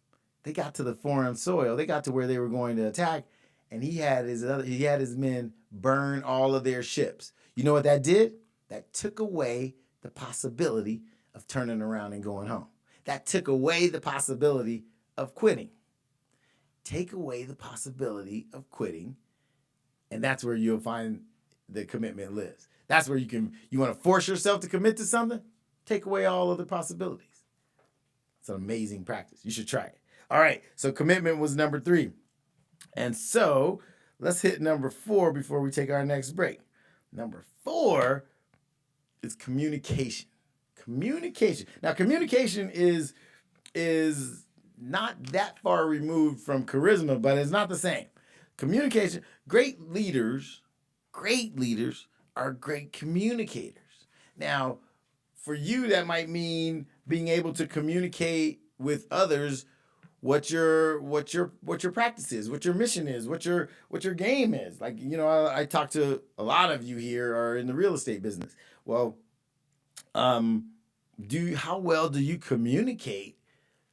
They got to the foreign soil. They got to where they were going to attack, and he had his men burn all of their ships. You know what that did? That took away the possibility of turning around and going home. That took away the possibility of quitting. Take away the possibility of quitting, and that's where you'll find the commitment lives. That's where you want to force yourself to commit to something, take away all other possibilities. It's an amazing practice. You should try it. All right, so commitment was number 3. And so let's hit number 4 before we take our next break. Number 4 is communication. Communication. Now, communication is not that far removed from charisma, but it's not the same. Communication, great leaders are great communicators. Now, for you, that might mean being able to communicate with others what your practice is, what your mission is, what your game is. Like, I talk to a lot of you here are in the real estate business. Well, how well do you communicate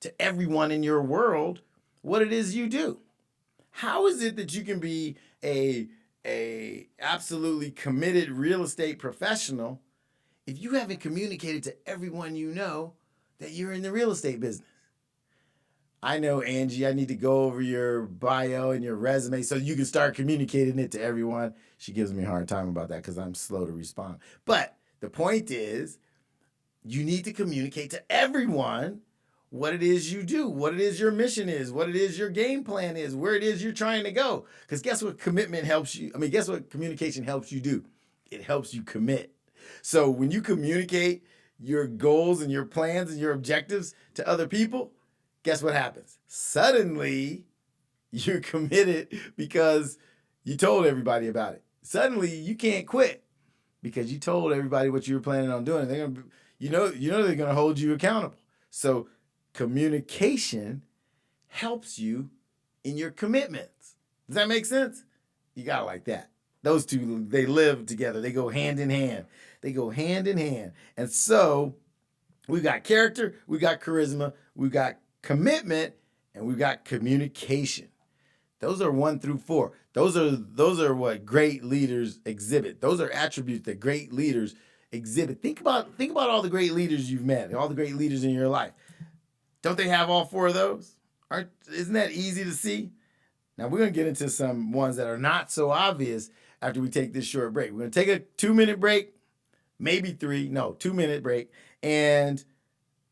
to everyone in your world what it is you do? How is it that you can be a absolutely committed real estate professional if you haven't communicated to everyone you know that you're in the real estate business? I know, Angie, I need to go over your bio and your resume so you can start communicating it to everyone. She gives me a hard time about that because I'm slow to respond. But the point is, you need to communicate to everyone what it is you do, what it is your mission is, what it is your game plan is, where it is you're trying to go. Because guess what guess what communication helps you do? It helps you commit. So when you communicate your goals and your plans and your objectives to other people, guess what happens? Suddenly, you're committed because you told everybody about it. Suddenly, you can't quit because you told everybody what you were planning on doing. They're gonna, they're gonna hold you accountable. So communication helps you in your commitments. Does that make sense? You got it like that. Those two, they live together. They go hand in hand. And so we got character, we got charisma, we got commitment, and we've got communication. Those are 1 through 4. Those are what great leaders exhibit. Those are attributes that great leaders exhibit. Think about all the great leaders you've met, all the great leaders in your life. Don't they have all 4 of those? Isn't that easy to see? Now we're going to get into some ones that are not so obvious after we take this short break. We're going to take a 2-minute break, maybe 3, no, 2-minute break, and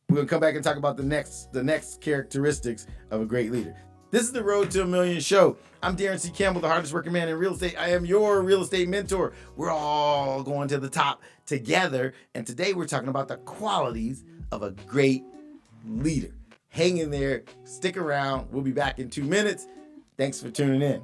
we're going to come back and talk about the next characteristics of a great leader. This is the Road to $1 Million show. I'm Daron C.Campbell, the hardest working man in real estate. I am your real estate mentor. We're all going to the top together. And today we're talking about the qualities of a great leader. Hang in there. Stick around. We'll be back in 2 minutes. Thanks for tuning in.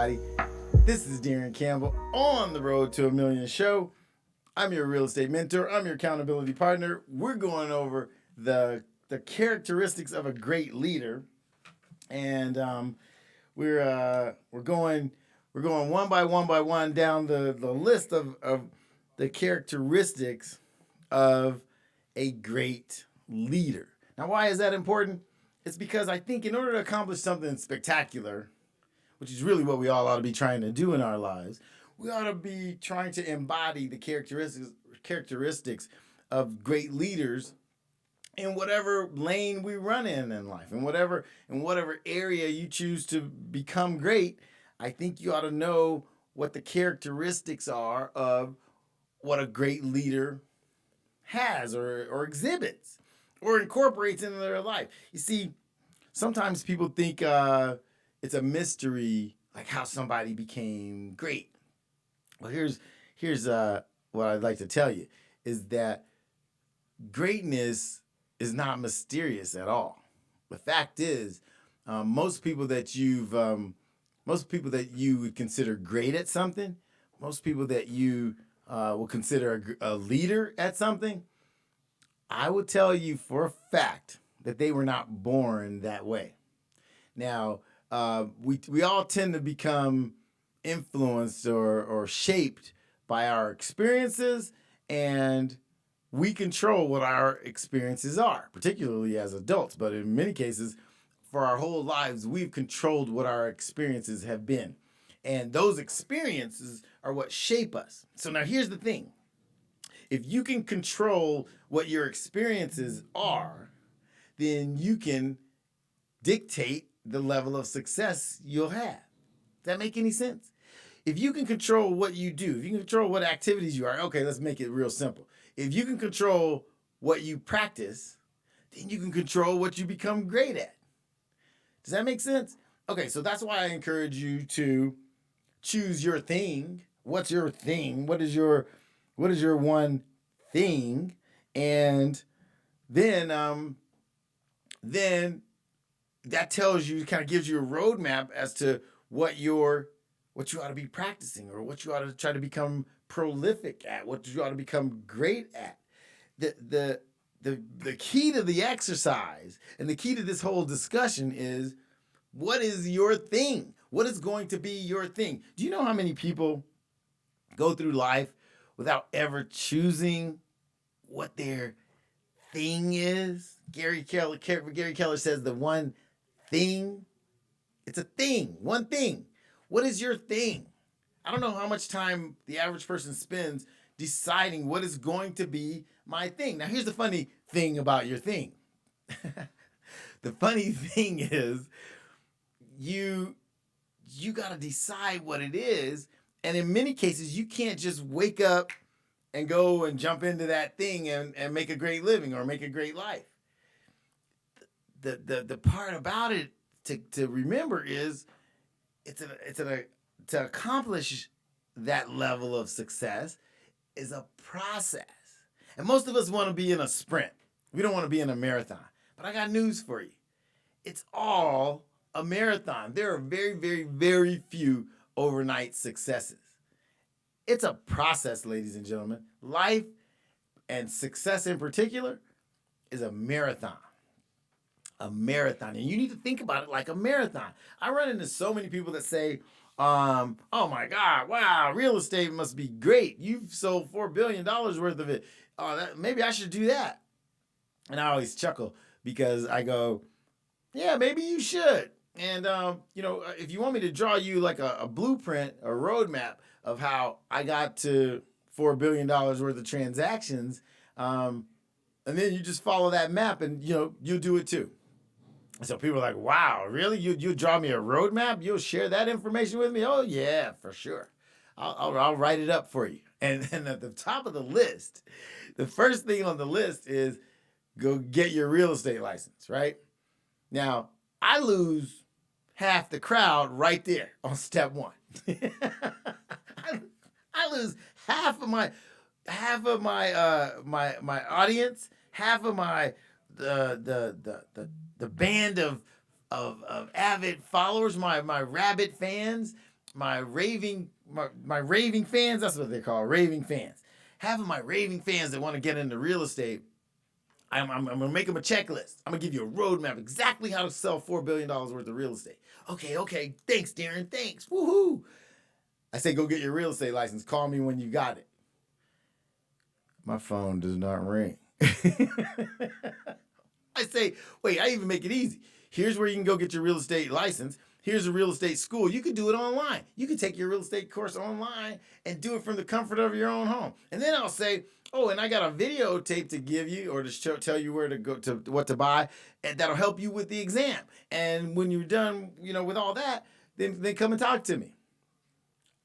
everybody. This is Daron Campbell on the Road to a Million show. I'm your real estate mentor. I'm your accountability partner. We're going over the characteristics of a great leader, and we're going one by one down the list of the characteristics of a great leader. Now, why is that important? It's because I think in order to accomplish something spectacular, which is really what we all ought to be trying to do in our lives, we ought to be trying to embody the characteristics of great leaders in whatever lane we run in life, in whatever area you choose to become great. I think you ought to know what the characteristics are of what a great leader has or exhibits or incorporates into their life. You see, sometimes people think it's a mystery, like how somebody became great. Well, here's what I'd like to tell you is that greatness is not mysterious at all. The fact is, most people that you would consider great at something, most people that you will consider a leader at something, I would tell you for a fact that they were not born that way. Now, we all tend to become influenced or shaped by our experiences, and we control what our experiences are, particularly as adults. But in many cases, for our whole lives, we've controlled what our experiences have been. And those experiences are what shape us. So now here's the thing. If you can control what your experiences are, then you can dictate the level of success you'll have. Does that make any sense? If you can control what you do, if you can control what activities you are, okay, let's make it real simple. If you can control what you practice, then you can control what you become great at. Does that make sense? Okay, so that's why I encourage you to choose your thing. What's your thing? What is your one thing? And then that tells you, kind of gives you a roadmap as to what you ought to be practicing, or what you ought to try to become prolific at, what you ought to become great at. The key to the exercise and the key to this whole discussion is, what is your thing? What is going to be your thing? Do you know how many people go through life without ever choosing what their thing is? Gary Keller says the one thing. It's a thing, one thing. What is your thing? I don't know how much time the average person spends deciding what is going to be my thing. Now, here's the funny thing about your thing. The funny thing is you got to decide what it is. And in many cases, you can't just wake up and go and jump into that thing and make a great living or make a great life. The part about it to remember is to accomplish that level of success is a process. And most of us want to be in a sprint. We don't want to be in a marathon. But I got news for you. It's all a marathon. There are very, very, very few overnight successes. It's a process, ladies and gentlemen. Life and success in particular is a marathon. A marathon. And you need to think about it like a marathon. I run into so many people that say, oh my God, wow, real estate must be great. You've sold $4 billion worth of it. Maybe I should do that. And I always chuckle because I go, yeah, maybe you should. And, if you want me to draw you like a blueprint, a roadmap of how I got to $4 billion worth of transactions, and then you just follow that map and, you'll do it too. So people are like, wow, really? You draw me a roadmap? You'll share that information with me? Oh, yeah, for sure. I'll write it up for you. And then at the top of the list, the first thing on the list is go get your real estate license, right? Now, I lose half the crowd right there on step one. I lose half of my audience, half of my the band of avid followers, my rabid fans, my raving fans, that's what they're called, raving fans. Half of my raving fans that want to get into real estate, I'm going to make them a checklist. I'm going to give you a roadmap exactly how to sell $4 billion worth of real estate. Okay. Thanks, Daron. Thanks. Woohoo. I say, go get your real estate license. Call me when you got it. My phone does not ring. I say, wait, I even make it easy. Here's where you can go get your real estate license. Here's a real estate school. You can do it online. You can take your real estate course online and do it from the comfort of your own home. And then I'll say, oh, and I got a videotape to give you or to tell you where to go, to what to buy, and that'll help you with the exam. And when you're done, with all that, then come and talk to me.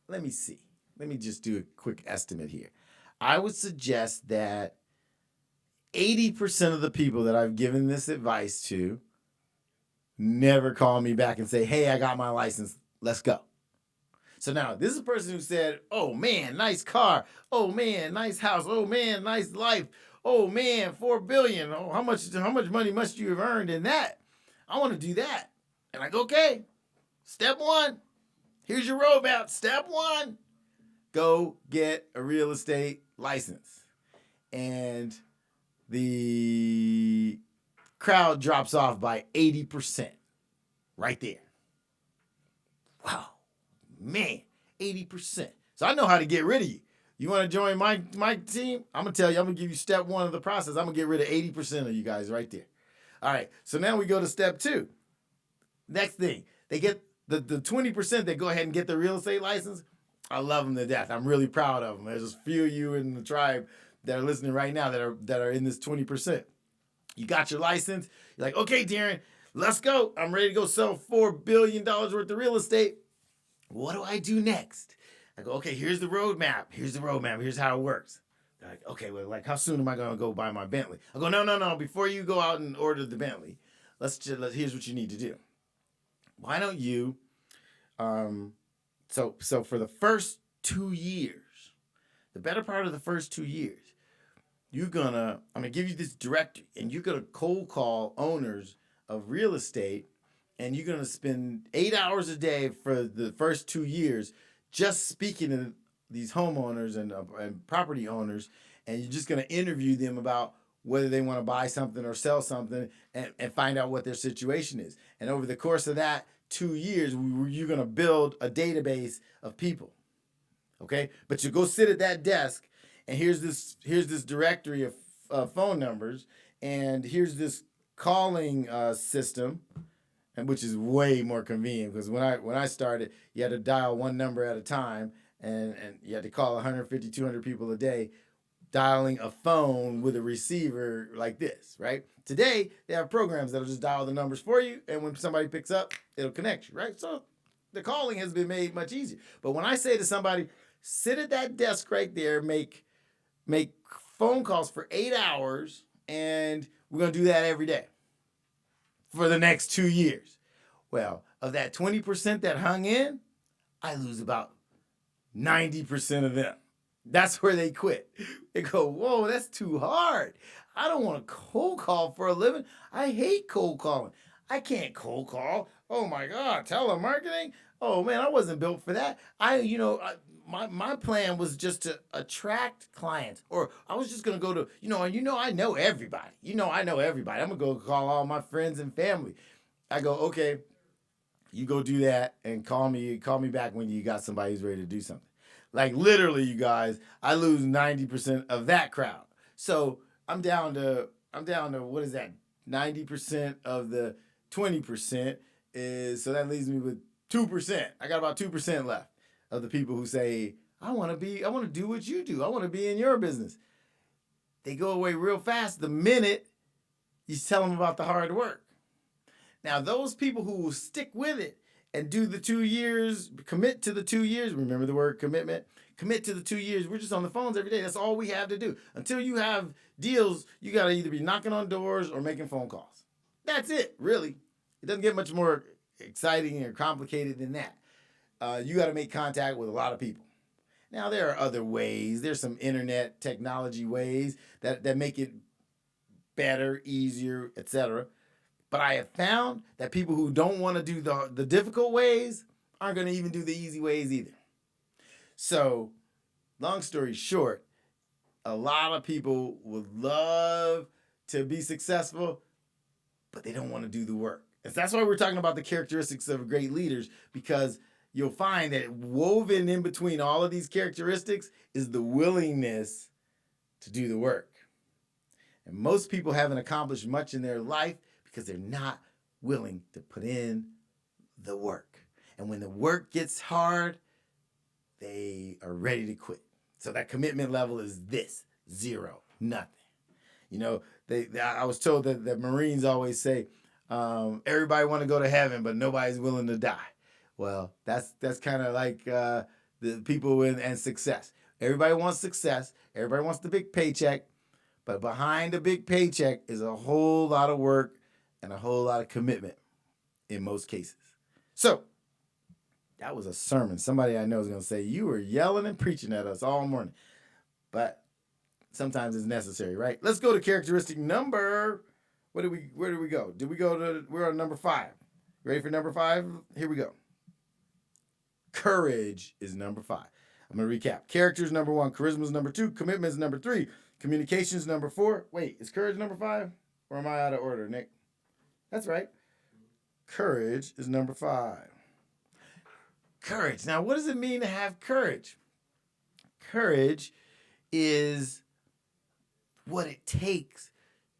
Let me see. Let me just do a quick estimate here. I would suggest that 80% of the people that I've given this advice to never call me back and say, hey, I got my license. Let's go. So now this is a person who said, oh man, nice car. Oh man, nice house. Oh man, nice life. Oh man, $4 billion. Oh, how much money must you have earned in that? I want to do that. And I go, okay, step one. Here's your roadmap. Step one, go get a real estate license. And the crowd drops off by 80% right there. Wow, man, 80%. So I know how to get rid of you. You want to join my team? I'm going to tell you, I'm going to give you step one of the process. I'm going to get rid of 80% of you guys right there. All right, so now we go to step two. Next thing, they get the 20% that go ahead and get the real estate license. I love them to death. I'm really proud of them. There's a few of you in the tribe that are listening right now that are in this 20%. You got your license. You're like, okay, Daron, let's go. I'm ready to go sell $4 billion worth of real estate. What do I do next? I go, okay, here's the roadmap. Here's how it works. They're like, okay, well, like how soon am I going to go buy my Bentley? I go, no. Before you go out and order the Bentley, here's what you need to do. Why don't you, so for the first 2 years, the better part of the first 2 years, I'm gonna give you this directory, and you're gonna cold call owners of real estate, and you're gonna spend 8 hours a day for the first 2 years just speaking to these homeowners and property owners, and you're just gonna interview them about whether they want to buy something or sell something, and find out what their situation is. And over the course of that 2 years, you're gonna build a database of people. Okay, but you go sit at that desk, and here's this directory of phone numbers, and here's this calling system, and which is way more convenient, because when I started, you had to dial one number at a time, and you had to call 150, 200 people a day, dialing a phone with a receiver like this, right? Today, they have programs that'll just dial the numbers for you, and when somebody picks up, it'll connect you, right? So the calling has been made much easier. But when I say to somebody, sit at that desk right there, make phone calls for 8 hours, and we're going to do that every day for the next 2 years. Well, of that 20% that hung in, I lose about 90% of them. That's where they quit. They go, whoa, that's too hard. I don't want to cold call for a living. I hate cold calling. I can't cold call. Oh my God, telemarketing? Oh man, I wasn't built for that. My plan was just to attract clients, or I was just gonna go to, I know everybody. I know everybody. I'm gonna go call all my friends and family. I go, okay, you go do that and call me back when you got somebody who's ready to do something. Like literally, you guys, I lose 90% of that crowd. So I'm down to what is that? 90% of the 20% is, so that leaves me with 2%. I got about 2% left of the people who say, I want to do what you do. I want to be in your business. They go away real fast the minute you tell them about the hard work. Now, those people who will stick with it and do the 2 years, commit to the 2 years, remember the word commitment, commit to the 2 years. We're just on the phones every day. That's all we have to do. Until you have deals, you got to either be knocking on doors or making phone calls. That's it, really. It doesn't get much more exciting or complicated than that. You got to make contact with a lot of people. Now, there are other ways. There's some internet technology ways that make it better, easier, etc. But I have found that people who don't want to do the difficult ways, aren't going to even do the easy ways either. So, long story short, a lot of people would love to be successful, but they don't want to do the work. And that's why we're talking about the characteristics of great leaders, because you'll find that woven in between all of these characteristics is the willingness to do the work. And most people haven't accomplished much in their life because they're not willing to put in the work. And when the work gets hard, they are ready to quit. So that commitment level is this: 0, nothing. You know, I was told that the Marines always say, everybody want to go to heaven, but nobody's willing to die. Well, that's kind of like the people and success. Everybody wants success. Everybody wants the big paycheck. But behind the big paycheck is a whole lot of work and a whole lot of commitment in most cases. So that was a sermon. Somebody I know is going to say, you were yelling and preaching at us all morning. But sometimes it's necessary, right? Let's go to characteristic number. Where did we go? We're on number 5. Ready for number 5? Here we go. Courage is number 5. I'm going to recap. Character is number 1. Charisma is number 2. Commitment is number 3. Communication is number 4. Wait, is courage number 5? Or am I out of order, Nick? That's right. Courage is number 5. Courage. Now, what does it mean to have courage? Courage is what it takes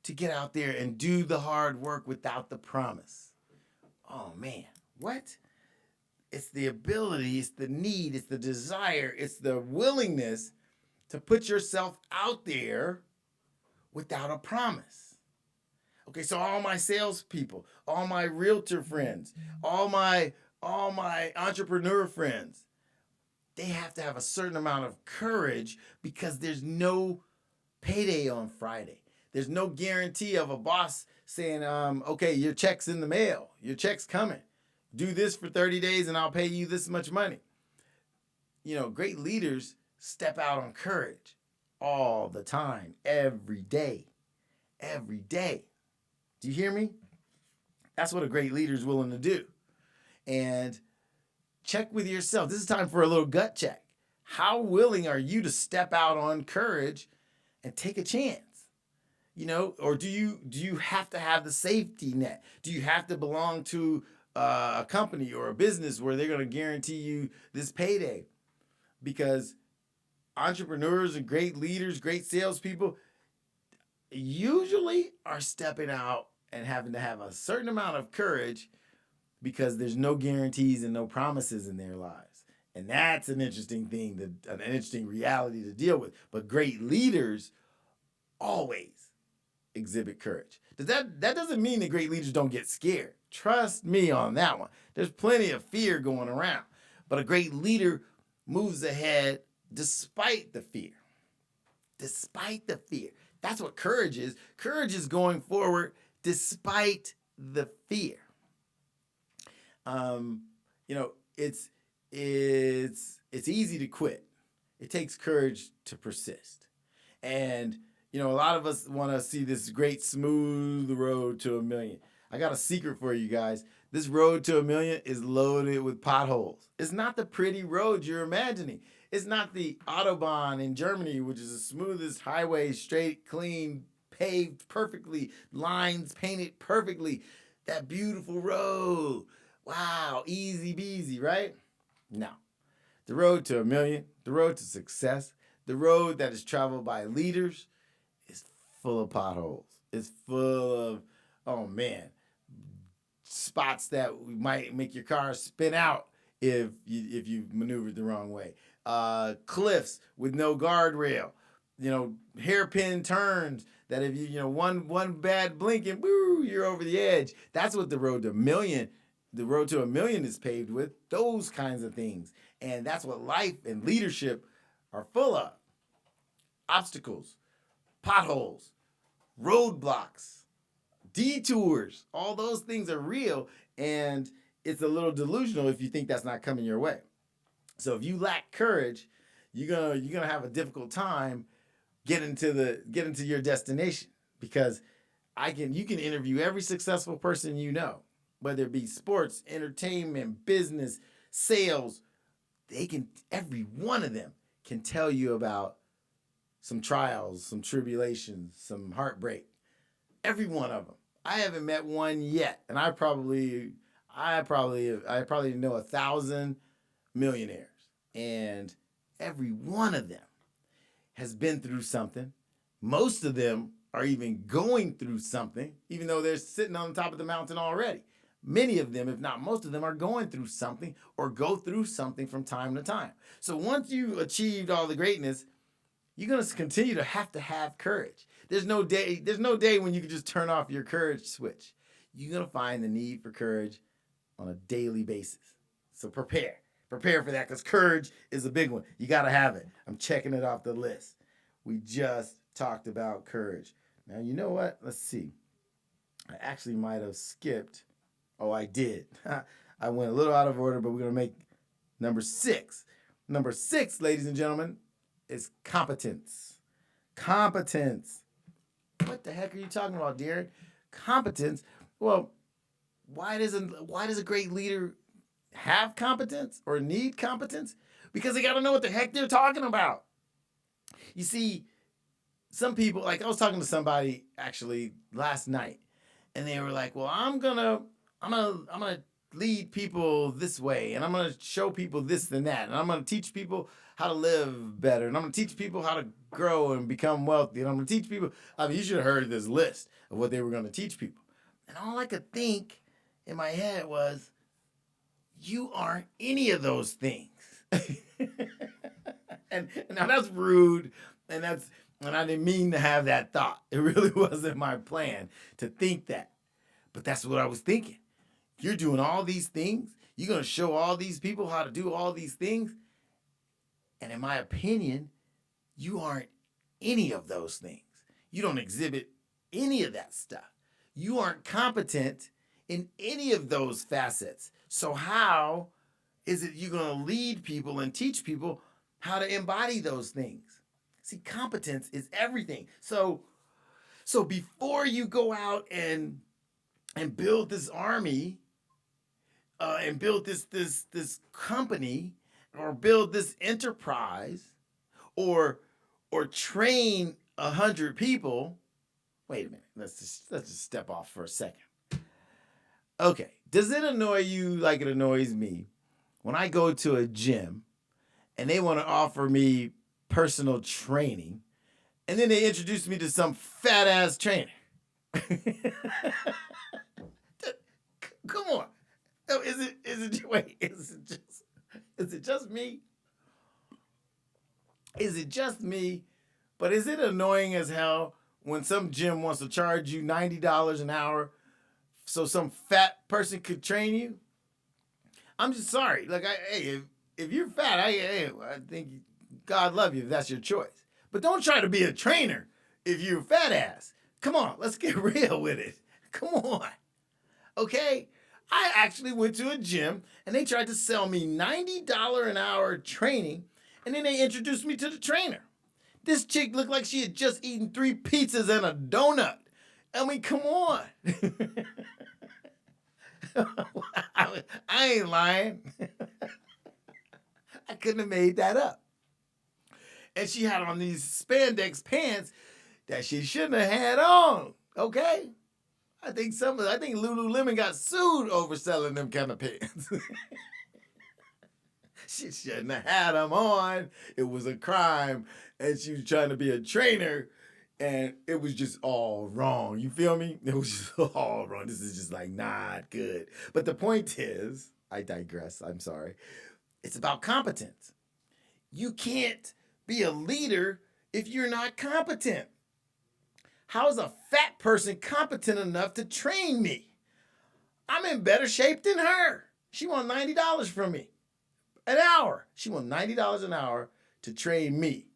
to get out there and do the hard work without the promise. Oh, man. What? It's the ability, it's the need, it's the desire, it's the willingness to put yourself out there without a promise. Okay, so all my salespeople, all my realtor friends, all my entrepreneur friends, they have to have a certain amount of courage because there's no payday on Friday. There's no guarantee of a boss saying, okay, your check's in the mail. Your check's coming. Do this for 30 days and I'll pay you this much money. You know, great leaders step out on courage all the time, every day. Every day. Do you hear me? That's what a great leader is willing to do. And check with yourself. This is time for a little gut check. How willing are you to step out on courage and take a chance? You know, or do you have to have the safety net? Do you have to belong to a company or a business where they're going to guarantee you this payday? Because entrepreneurs and great leaders, great salespeople usually are stepping out and having to have a certain amount of courage because there's no guarantees and no promises in their lives. And that's an interesting thing, an interesting reality to deal with. But great leaders always exhibit courage. That doesn't mean that great leaders don't get scared. Trust me on that one. There's plenty of fear going around. But a great leader moves ahead despite the fear. Despite the fear. That's what courage is. Courage is going forward despite the fear. You know, it's easy to quit. It takes courage to persist. And you know, a lot of us want to see this great smooth road to $1 million. I got a secret for you guys. This road to $1 million is loaded with potholes. It's not the pretty road you're imagining. It's not the Autobahn in Germany, which is the smoothest highway, straight, clean, paved perfectly, lines painted perfectly. That beautiful road. Wow, easy peasy, right? No. The road to $1 million, the road to success, the road that is traveled by leaders, full of potholes. It's full of, oh man, spots that might make your car spin out if you maneuvered the wrong way. Cliffs with no guardrail. You know, hairpin turns that if you one bad blink and woo, you're over the edge. That's what the road to $1 million is paved with. Those kinds of things. And that's what life and leadership are full of. Obstacles, potholes, roadblocks, detours, all those things are real, and it's a little delusional if you think that's not coming your way. So if you lack courage, you're gonna have a difficult time getting to your destination, because you can interview every successful person you know, whether it be sports, entertainment, business, sales, every one of them can tell you about some trials, some tribulations, some heartbreak. Every one of them. I haven't met one yet, and I probably know 1,000 millionaires, and every one of them has been through something. Most of them are even going through something, even though they're sitting on the top of the mountain already. Many of them, if not most of them, are going through something or go through something from time to time. So once you achieved all the greatness, you're going to continue to have courage. There's no day when you can just turn off your courage switch. You're going to find the need for courage on a daily basis. So prepare for that, because courage is a big one. You got to have it. I'm checking it off the list. We just talked about courage. Now, you know what? Let's see. I actually might have skipped. Oh, I did. I went a little out of order, but we're going to make number 6. Number 6, ladies and gentlemen, is competence. Competence. What the heck are you talking about, Daron? Competence? Well, why does a great leader have competence or need competence? Because they got to know what the heck they're talking about. You see, some people, like I was talking to somebody actually last night, and they were like, "Well, I'm gonna lead people this way, and I'm gonna show people this and that, and I'm gonna teach people how to live better, and I'm gonna teach people how to grow and become wealthy, and I'm gonna teach people." I mean, you should have heard this list of what they were gonna teach people, and all I could think in my head was, "You aren't any of those things." and now that's rude, and I didn't mean to have that thought. It really wasn't my plan to think that, but that's what I was thinking. You're doing all these things. You're going to show all these people how to do all these things. And in my opinion, you aren't any of those things. You don't exhibit any of that stuff. You aren't competent in any of those facets. So how is it you're going to lead people and teach people how to embody those things? See, competence is everything. So before you go out and build this army, and build this company, or build this enterprise, or train 100 people. Wait a minute. Let's just step off for a second. Okay. Does it annoy you like it annoys me when I go to a gym and they want to offer me personal training, and then they introduce me to some fat ass trainer? Come on. No, is it just me? Is it just me? But is it annoying as hell when some gym wants to charge you $90 an hour so some fat person could train you? I'm just sorry. Like, if you're fat, I think God love you if that's your choice. But don't try to be a trainer if you're a fat ass. Come on, let's get real with it. Come on. Okay? I actually went to a gym and they tried to sell me $90 an hour training, and then they introduced me to the trainer. This chick looked like she had just eaten 3 pizzas and a donut. I mean, come on. I ain't lying. I couldn't have made that up. And she had on these spandex pants that she shouldn't have had on, okay? I think Lululemon got sued over selling them kind of pants. She shouldn't have had them on. It was a crime, and she was trying to be a trainer, and it was just all wrong. You feel me? It was just all wrong. This is just like not good. But the point is, I digress. I'm sorry. It's about competence. You can't be a leader if you're not competent. How is a fat person competent enough to train me? I'm in better shape than her. She won $90 from me an hour. She won $90 an hour to train me.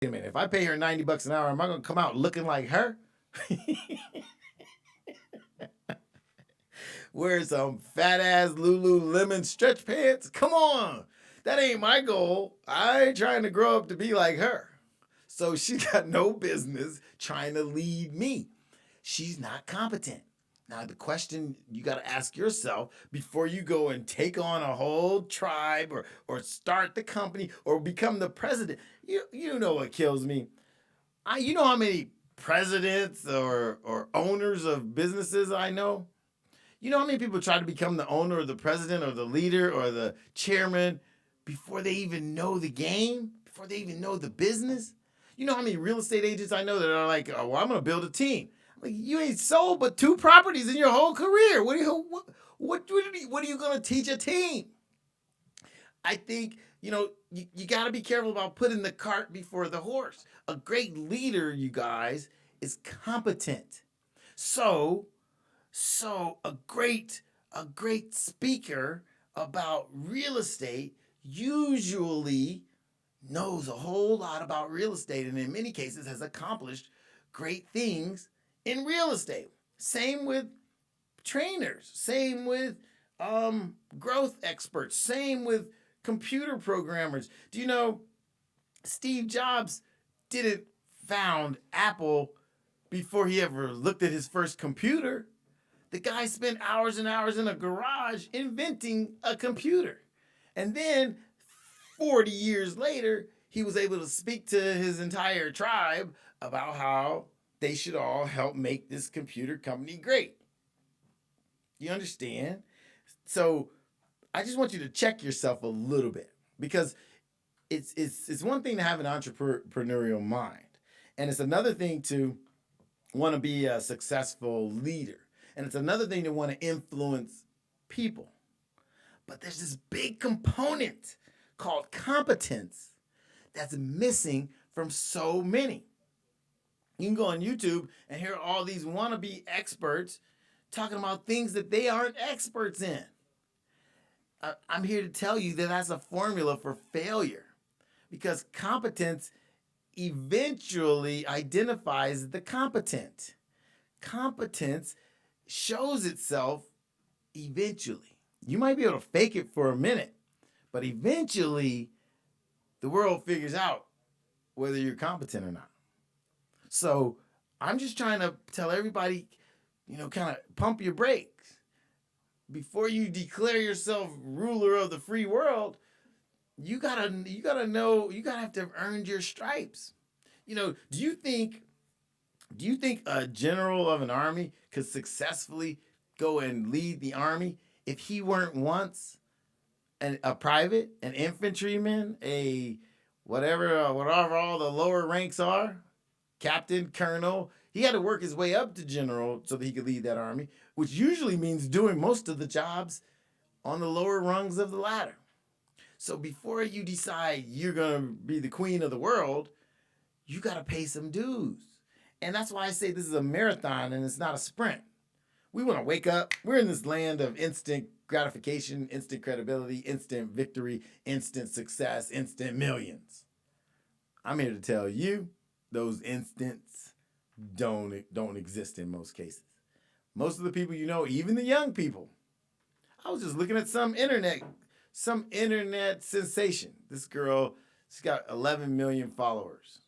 Wait a minute, if I pay her $90 an hour, am I going to come out looking like her? Wear some fat ass Lululemon stretch pants? Come on. That ain't my goal. I ain't trying to grow up to be like her. So she got no business trying to lead me. She's not competent. Now, the question you got to ask yourself before you go and take on a whole tribe or start the company or become the president, you know what kills me? You know how many presidents or owners of businesses I know? You know how many people try to become the owner or the president or the leader or the chairman before they even know the game, before they even know the business? You know how many real estate agents I know that are like, oh, well, I'm going to build a team. Like, you ain't sold but 2 properties in your whole career. What are you going to teach a team? I think, you got to be careful about putting the cart before the horse. A great leader, you guys, is competent. So a great speaker about real estate usually knows a whole lot about real estate and in many cases has accomplished great things in real estate. Same with trainers, same with growth experts, same with computer programmers. Do you know Steve Jobs didn't found Apple before he ever looked at his first computer? The guy spent hours and hours in a garage inventing a computer. And then 40 years later, he was able to speak to his entire tribe about how they should all help make this computer company great. You understand? So I just want you to check yourself a little bit, because it's one thing to have an entrepreneurial mind, and it's another thing to want to be a successful leader, and it's another thing to want to influence people. But there's this big component called competence that's missing from so many. You can go on YouTube and hear all these wannabe experts talking about things that they aren't experts in. I'm here to tell you that that's a formula for failure, because competence eventually identifies the competent. Competence shows itself eventually. You might be able to fake it for a minute, but eventually the world figures out whether you're competent or not. So I'm just trying to tell everybody, kind of pump your brakes. Before you declare yourself ruler of the free world, you gotta know, you gotta have to have earned your stripes. Do you think a general of an army could successfully go and lead the army if he weren't once a private, an infantryman, a whatever all the lower ranks are, captain, colonel? He had to work his way up to general so that he could lead that army, which usually means doing most of the jobs on the lower rungs of the ladder. So before you decide you're going to be the queen of the world, you got to pay some dues. And that's why I say this is a marathon and it's not a sprint. We want to wake up. We're in this land of instant gratification, instant credibility, instant victory, instant success, instant millions. I'm here to tell you those instants don't exist in most cases. Most of the people even the young people. I was just looking at some internet sensation. This girl, she's got 11 million followers.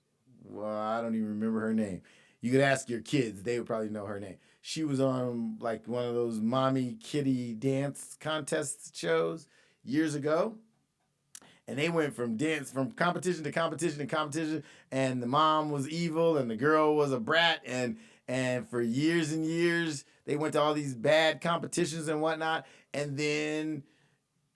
Well, I don't even remember her name. You could ask your kids, they would probably know her name. She was on like one of those mommy kitty dance contest shows years ago. And they went from competition to competition to competition, and the mom was evil and the girl was a brat, and for years and years they went to all these bad competitions and whatnot, and then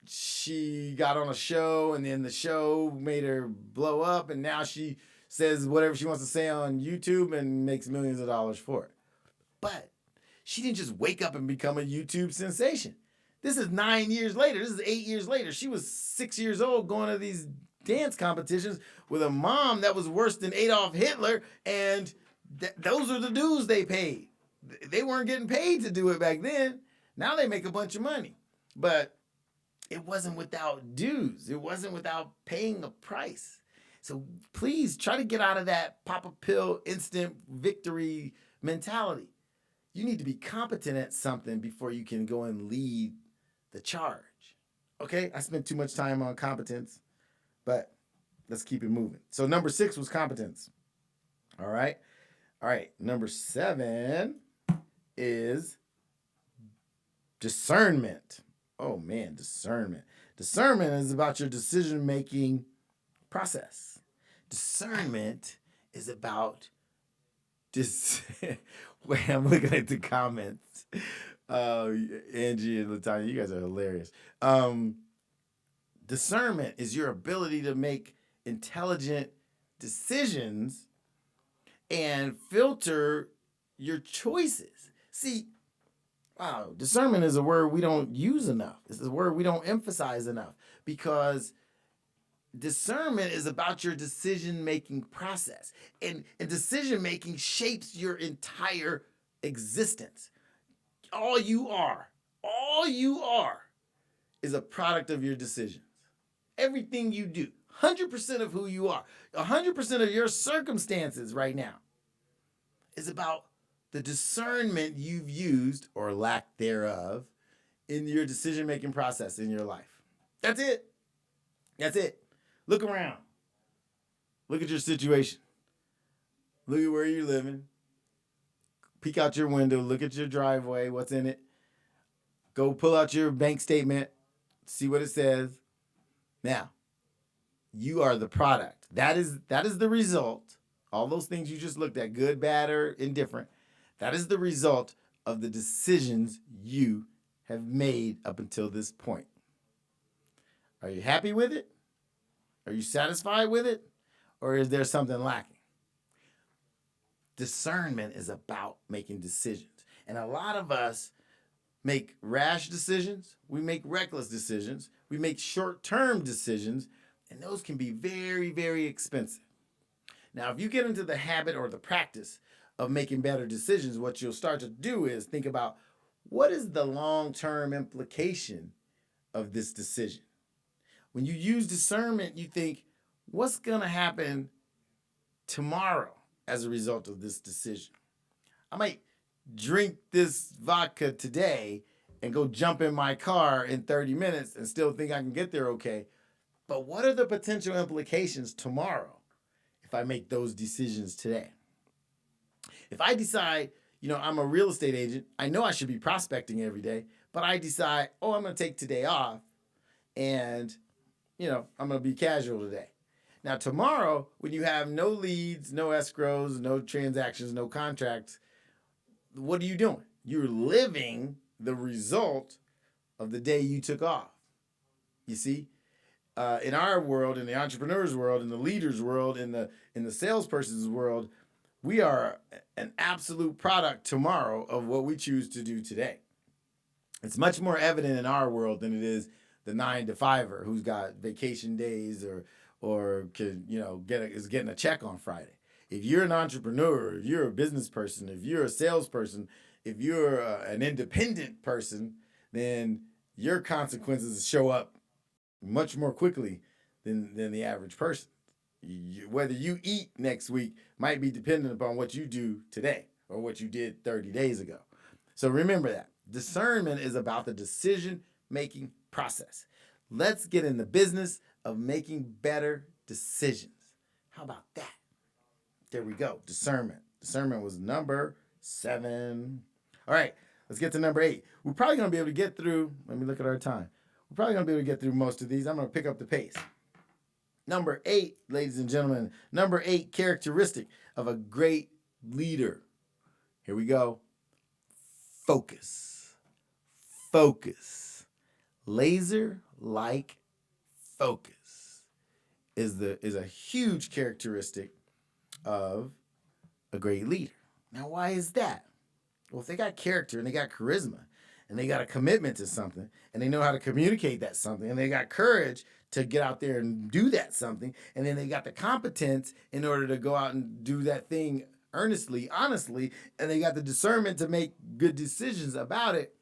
she got on a show, and then the show made her blow up, and now she says whatever she wants to say on YouTube and makes millions of dollars for it. But she didn't just wake up and become a YouTube sensation. This is 9 years later. This is 8 years later. She was 6 years old going to these dance competitions with a mom that was worse than Adolf Hitler, and those are the dues they paid. They weren't getting paid to do it back then. Now they make a bunch of money. But it wasn't without dues. It wasn't without paying a price. So please try to get out of that pop a pill, instant victory mentality. You need to be competent at something before you can go and lead the charge. Okay, I spent too much time on competence, but let's keep it moving. So number 6 was competence. All right. Number 7 is Discernment. Oh man, discernment. Discernment is about your decision-making process. Discernment is about Wait, I'm looking at the comments. Angie and Latanya, you guys are hilarious. Discernment is your ability to make intelligent decisions and filter your choices. See, wow, discernment is a word we don't use enough. It's a word we don't emphasize enough because discernment is about your decision-making process. And decision-making shapes your entire existence. All you are is a product of your decisions. Everything you do, 100% of who you are, 100% of your circumstances right now is about the discernment you've used, or lack thereof, in your decision-making process in your life. That's it. That's it. Look around. Look at your situation. Look at where you're living. Peek out your window. Look at your driveway. What's in it? Go pull out your bank statement. See what it says. Now, you are the product. That is the result. All those things you just looked at, good, bad, or indifferent, that is the result of the decisions you have made up until this point. Are you happy with it? Are you satisfied with it? Or is there something lacking? Discernment is about making decisions. And a lot of us make rash decisions. We make reckless decisions. We make short-term decisions. And those can be very, very expensive. Now, if you get into the habit or the practice of making better decisions, what you'll start to do is think about, what is the long-term implication of this decision? When you use discernment, you think, what's going to happen tomorrow as a result of this decision? I might drink this vodka today and go jump in my car in 30 minutes and still think I can get there okay. But what are the potential implications tomorrow if I make those decisions today? If I decide, I'm a real estate agent, I know I should be prospecting every day, but I decide, I'm going to take today off and, I'm going to be casual today. Now, tomorrow, when you have no leads, no escrows, no transactions, no contracts, what are you doing? You're living the result of the day you took off. You see? In our world, in the entrepreneur's world, in the leader's world, in the salesperson's world, we are an absolute product tomorrow of what we choose to do today. It's much more evident in our world than it is the 9-to-5er who's got vacation days or could, is getting a check on Friday. If you're an entrepreneur, if you're a business person, if you're a salesperson, if you're an independent person, then your consequences show up much more quickly than the average person. Whether you eat next week might be dependent upon what you do today or what you did 30 days ago. So remember that. Discernment is about the decision-making process. Let's get in the business of making better decisions. How about that? There we go. Discernment. Discernment was number 7. All right, let's get to number 8. We're probably going to be able to get through, let me look at our time. We're probably going to be able to get through most of these. I'm going to pick up the pace. Number 8, ladies and gentlemen, number 8 characteristic of a great leader. Here we go. Focus. Focus. Laser-like focus is a huge characteristic of a great leader. Now, why is that? Well, if they got character and they got charisma and they got a commitment to something and they know how to communicate that something and they got courage to get out there and do that something, and then they got the competence in order to go out and do that thing earnestly, honestly, and they got the discernment to make good decisions about it.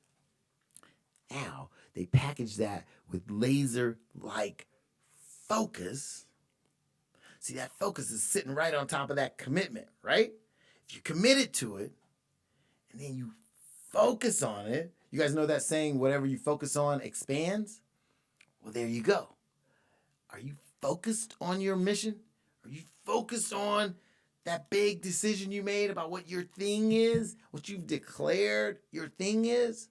Now, they package that with laser-like focus. See, that focus is sitting right on top of that commitment, right? If you're committed to it, and then you focus on it, you guys know that saying, whatever you focus on expands? Well, there you go. Are you focused on your mission? Are you focused on that big decision you made about what your thing is, what you've declared your thing is?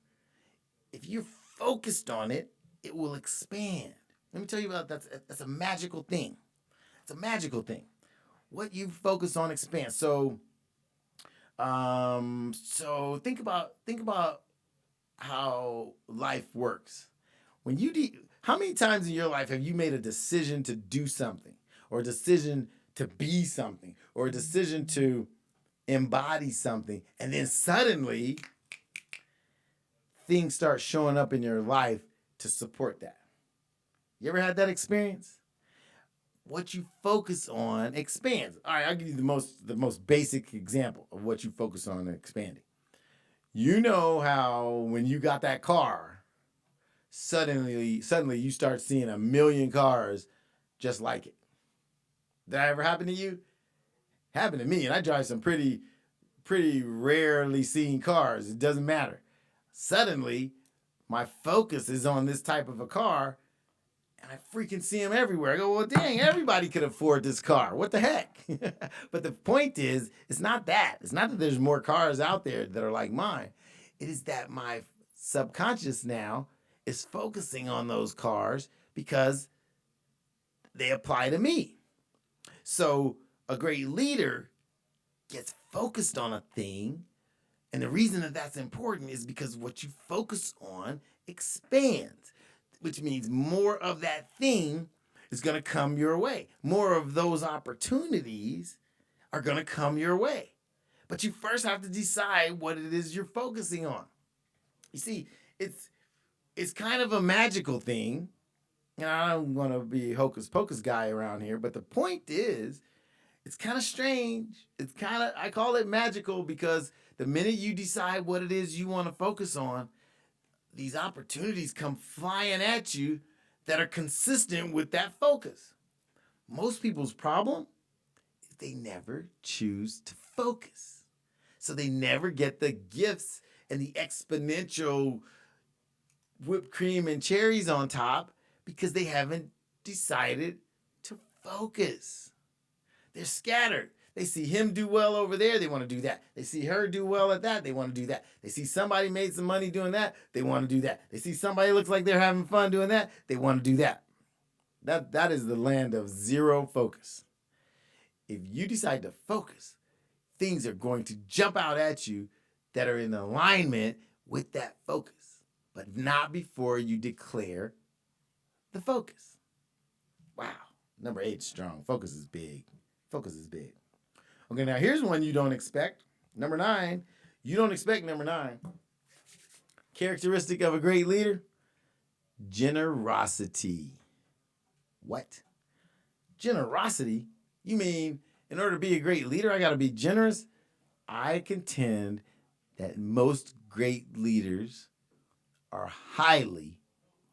if you're focused on it, it will expand. Let me tell you about that's a magical thing. It's a magical thing. What you focus on expands. So think about how life works. When how many times in your life have you made a decision to do something, or a decision to be something, or a decision to embody something, and then suddenly things start showing up in your life to support that? You ever had that experience? What you focus on expands. All right, I'll give you the most basic example of what you focus on expanding. You know how when you got that car, suddenly you start seeing a million cars just like it. Did that ever happen to you? Happened to me, and I drive some pretty rarely seen cars. It doesn't matter. Suddenly, my focus is on this type of a car, and I freaking see them everywhere. I go, well, dang, everybody could afford this car. What the heck? But the point is, it's not that. It's not that there's more cars out there that are like mine. It is that my subconscious now is focusing on those cars because they apply to me. So a great leader gets focused on a thing, and the reason that that's important is because what you focus on expands, which means more of that thing is going to come your way. More of those opportunities are going to come your way. But you first have to decide what it is you're focusing on. You see, it's kind of a magical thing. And I don't want to be a hocus pocus guy around here, but the point is, it's kind of strange. I call it magical because the minute you decide what it is you want to focus on, these opportunities come flying at you that are consistent with that focus. Most people's problem is they never choose to focus. So they never get the gifts and the exponential whipped cream and cherries on top because they haven't decided to focus. They're scattered. They see him do well over there, they want to do that. They see her do well at that, they want to do that. They see somebody made some money doing that, they want to do that. They see somebody looks like they're having fun doing that, they want to do that. That is the land of zero focus. If you decide to focus, things are going to jump out at you that are in alignment with that focus, but not before you declare the focus. Wow. Number 8 is strong. Focus is big. Focus is big. Okay, now here's one you don't expect. Number 9. You don't expect number 9. Characteristic of a great leader? Generosity. What? Generosity? You mean in order to be a great leader, I got to be generous? I contend that most great leaders are highly,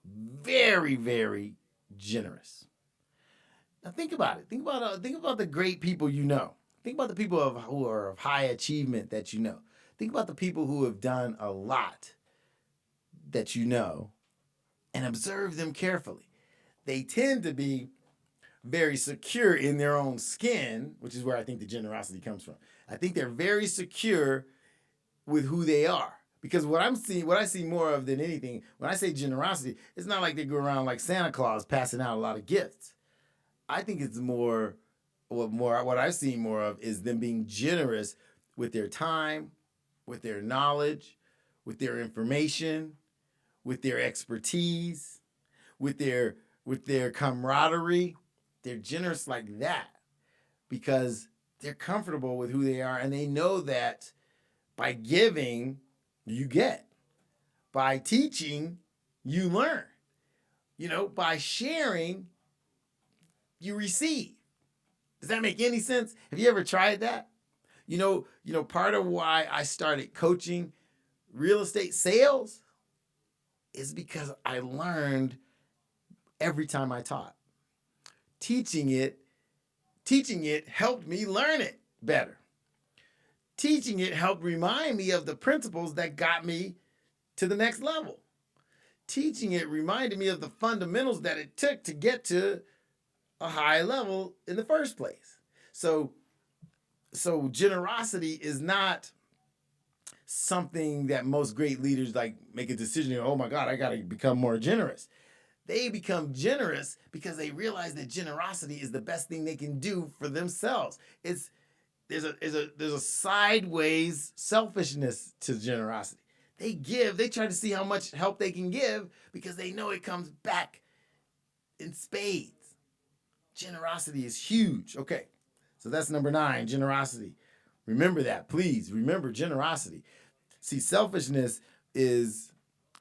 very, very generous. Now think about it. Think about the great people you know. Think about the people who are of high achievement that you know. Think about the people who have done a lot that you know, and observe them carefully. They tend to be very secure in their own skin, which is where I think the generosity comes from. I think they're very secure with who they are. Because what I see more of than anything, when I say generosity, it's not like they go around like Santa Claus passing out a lot of gifts. I think it's what I've seen more of is them being generous with their time, with their knowledge, with their information, with their expertise, with their camaraderie. They're generous like that because they're comfortable with who they are, and they know that by giving, you get. By teaching, you learn. By sharing, you receive. Does that make any sense? Have you ever tried that? Part of why I started coaching real estate sales is because I learned every time I taught. Teaching it helped me learn it better. Teaching it helped remind me of the principles that got me to the next level. Teaching it reminded me of the fundamentals that it took to get to a high level in the first place. So generosity is not something that most great leaders like make a decision. Oh my God, I got to become more generous. They become generous because they realize that generosity is the best thing they can do for themselves. There's a sideways selfishness to generosity. They give, they try to see how much help they can give because they know it comes back in spades. Generosity is huge. Okay, so that's number 9, generosity. Remember that, please. Remember generosity. See, selfishness is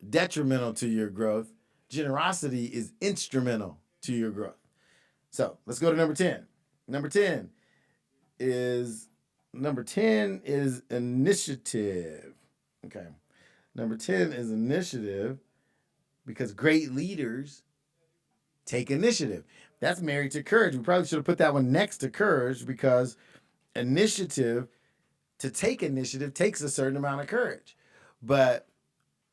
detrimental to your growth. Generosity is instrumental to your growth. So let's go to number 10. Number 10 is initiative. Okay. Number 10 is initiative because great leaders take initiative. That's married to courage. We probably should have put that one next to courage because initiative, to take initiative, takes a certain amount of courage. But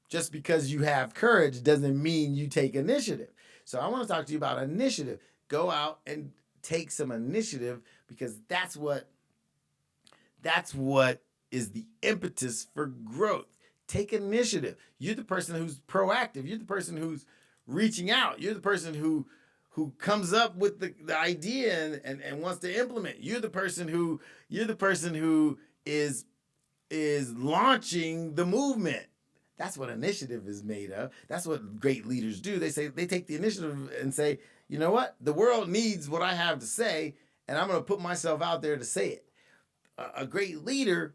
just because you have courage doesn't mean you take initiative. So I want to talk to you about initiative. Go out and take some initiative because that's what is the impetus for growth. Take initiative. You're the person who's proactive. You're the person who's reaching out. You're the person who comes up with the idea and wants to implement. You're the person who is launching the movement. That's what initiative is made of. That's what great leaders do. They take the initiative and say, you know what? The world needs what I have to say, and I'm going to put myself out there to say it. A great leader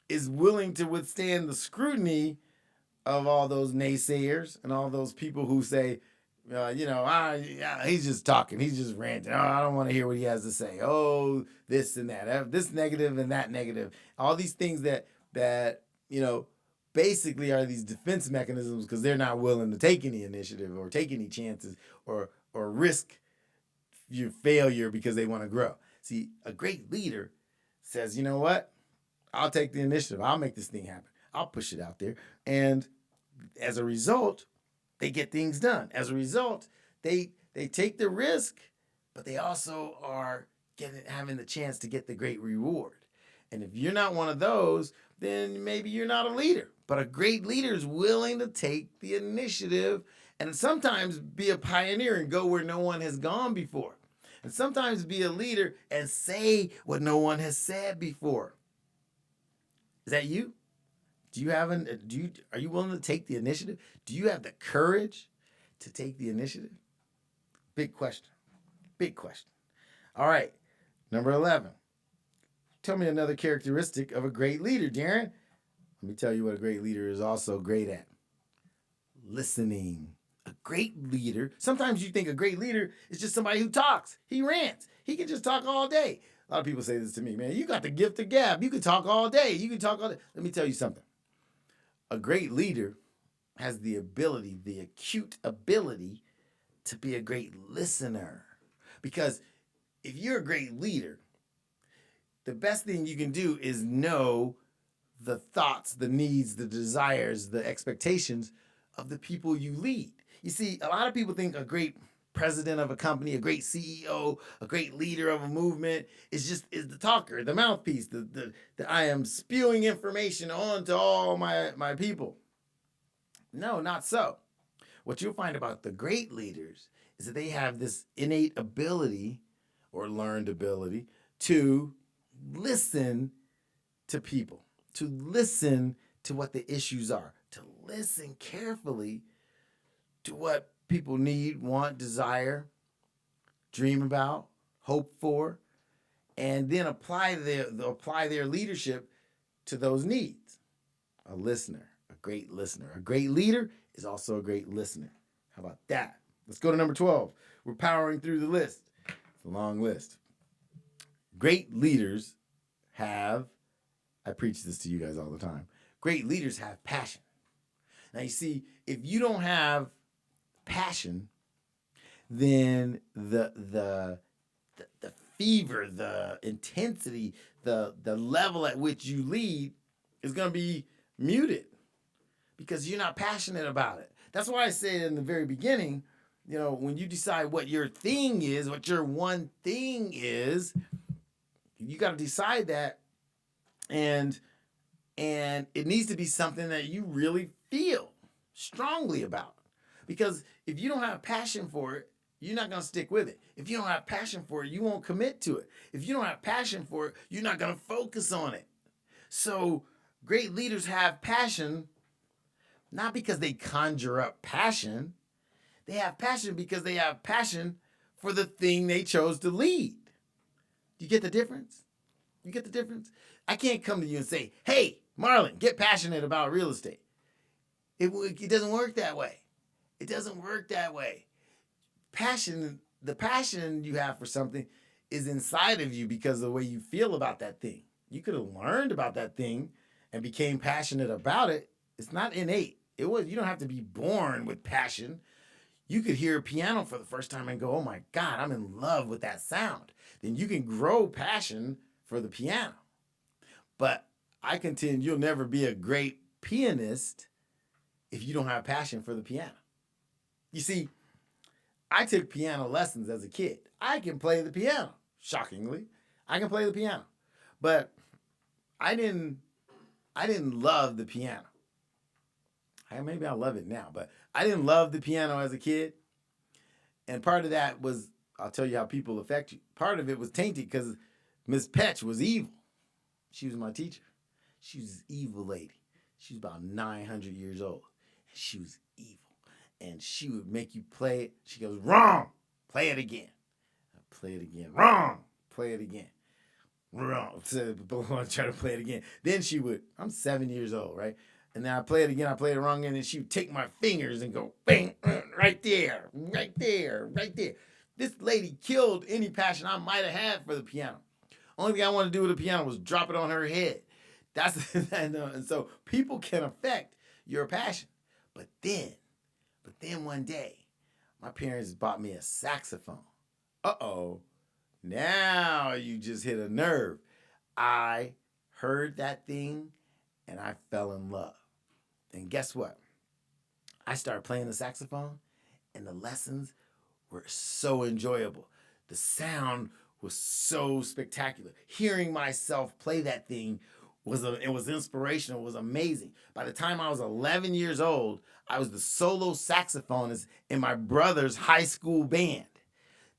is willing to withstand the scrutiny of all those naysayers and all those people who say, he's just talking. He's just ranting. Oh, I don't want to hear what he has to say. Oh, this and that. This negative and that negative. All these things that basically are these defense mechanisms because they're not willing to take any initiative or take any chances or risk your failure because they want to grow. See, a great leader says, you know what? I'll take the initiative. I'll make this thing happen. I'll push it out there. And as a result, they get things done. As a result, they take the risk, but they also are having the chance to get the great reward. And if you're not one of those, then maybe you're not a leader. But a great leader is willing to take the initiative and sometimes be a pioneer and go where no one has gone before. And sometimes be a leader and say what no one has said before. Is that you? Are you willing to take the initiative? Do you have the courage to take the initiative? Big question. Big question. All right. Number 11. Tell me another characteristic of a great leader, Daron. Let me tell you what a great leader is also great at. Listening. A great leader. Sometimes you think a great leader is just somebody who talks. He rants. He can just talk all day. A lot of people say this to me, man. You got the gift of gab. You can talk all day. You can talk all day. Let me tell you something. A great leader has the ability, the acute ability to be a great listener. Because if you're a great leader, the best thing you can do is know the thoughts, the needs, the desires, the expectations of the people you lead. You see, a lot of people think a great president of a company, a great CEO, a great leader of a movement is the talker, the mouthpiece, the I am spewing information on to all my people. No, not so. What you'll find about the great leaders is that they have this innate ability or learned ability to listen to people, to listen to what the issues are, to listen carefully to what people need, want, desire, dream about, hope for, and then apply their leadership to those needs. A listener, a great listener. A great leader is also a great listener. How about that? Let's go to number 12. We're powering through the list. It's a long list. Great leaders have, I preach this to you guys all the time, great leaders have passion. Now you see, if you don't have passion, then the fever, the intensity, the level at which you lead is going to be muted because you're not passionate about it. That's why I said in the very beginning, when you decide what your thing is, what your one thing is, you got to decide that. And And it needs to be something that you really feel strongly about. Because if you don't have passion for it, you're not going to stick with it. If you don't have passion for it, you won't commit to it. If you don't have passion for it, you're not going to focus on it. So great leaders have passion, not because they conjure up passion. They have passion because they have passion for the thing they chose to lead. Do you get the difference? You get the difference? I can't come to you and say, hey, Marlon, get passionate about real estate. It doesn't work that way. It doesn't work that way. Passion, the passion you have for something is inside of you because of the way you feel about that thing. You could have learned about that thing and became passionate about it. It's not innate. You don't have to be born with passion. You could hear a piano for the first time and go, oh my God, I'm in love with that sound. Then you can grow passion for the piano. But I contend you'll never be a great pianist if you don't have passion for the piano. You see, I took piano lessons as a kid. I can play the piano, shockingly. I can play the piano. But I didn't love the piano. Maybe I love it now, but I didn't love the piano as a kid. And part of that was, I'll tell you how people affect you. Part of it was tainted because Miss Petch was evil. She was my teacher. She was an evil lady. She was about 900 years old. And she was evil. And she would make you play it. She goes, wrong. Play it again. I play it again. Wrong. Play it again. Wrong. So I want to try to play it again. Then she would, I'm 7 years old, right? And then I play it again. I play it wrong. And then she would take my fingers and go, bang, right there, right there, right there. This lady killed any passion I might have had for the piano. Only thing I wanted to do with the piano was drop it on her head. And so people can affect your passion. But then one day, my parents bought me a saxophone. Uh-oh. Now you just hit a nerve. I heard that thing and I fell in love. And guess what? I started playing the saxophone and the lessons were so enjoyable. The sound was so spectacular. Hearing myself play that thing was inspirational. It was amazing. By the time I was 11 years old, I was the solo saxophonist in my brother's high school band.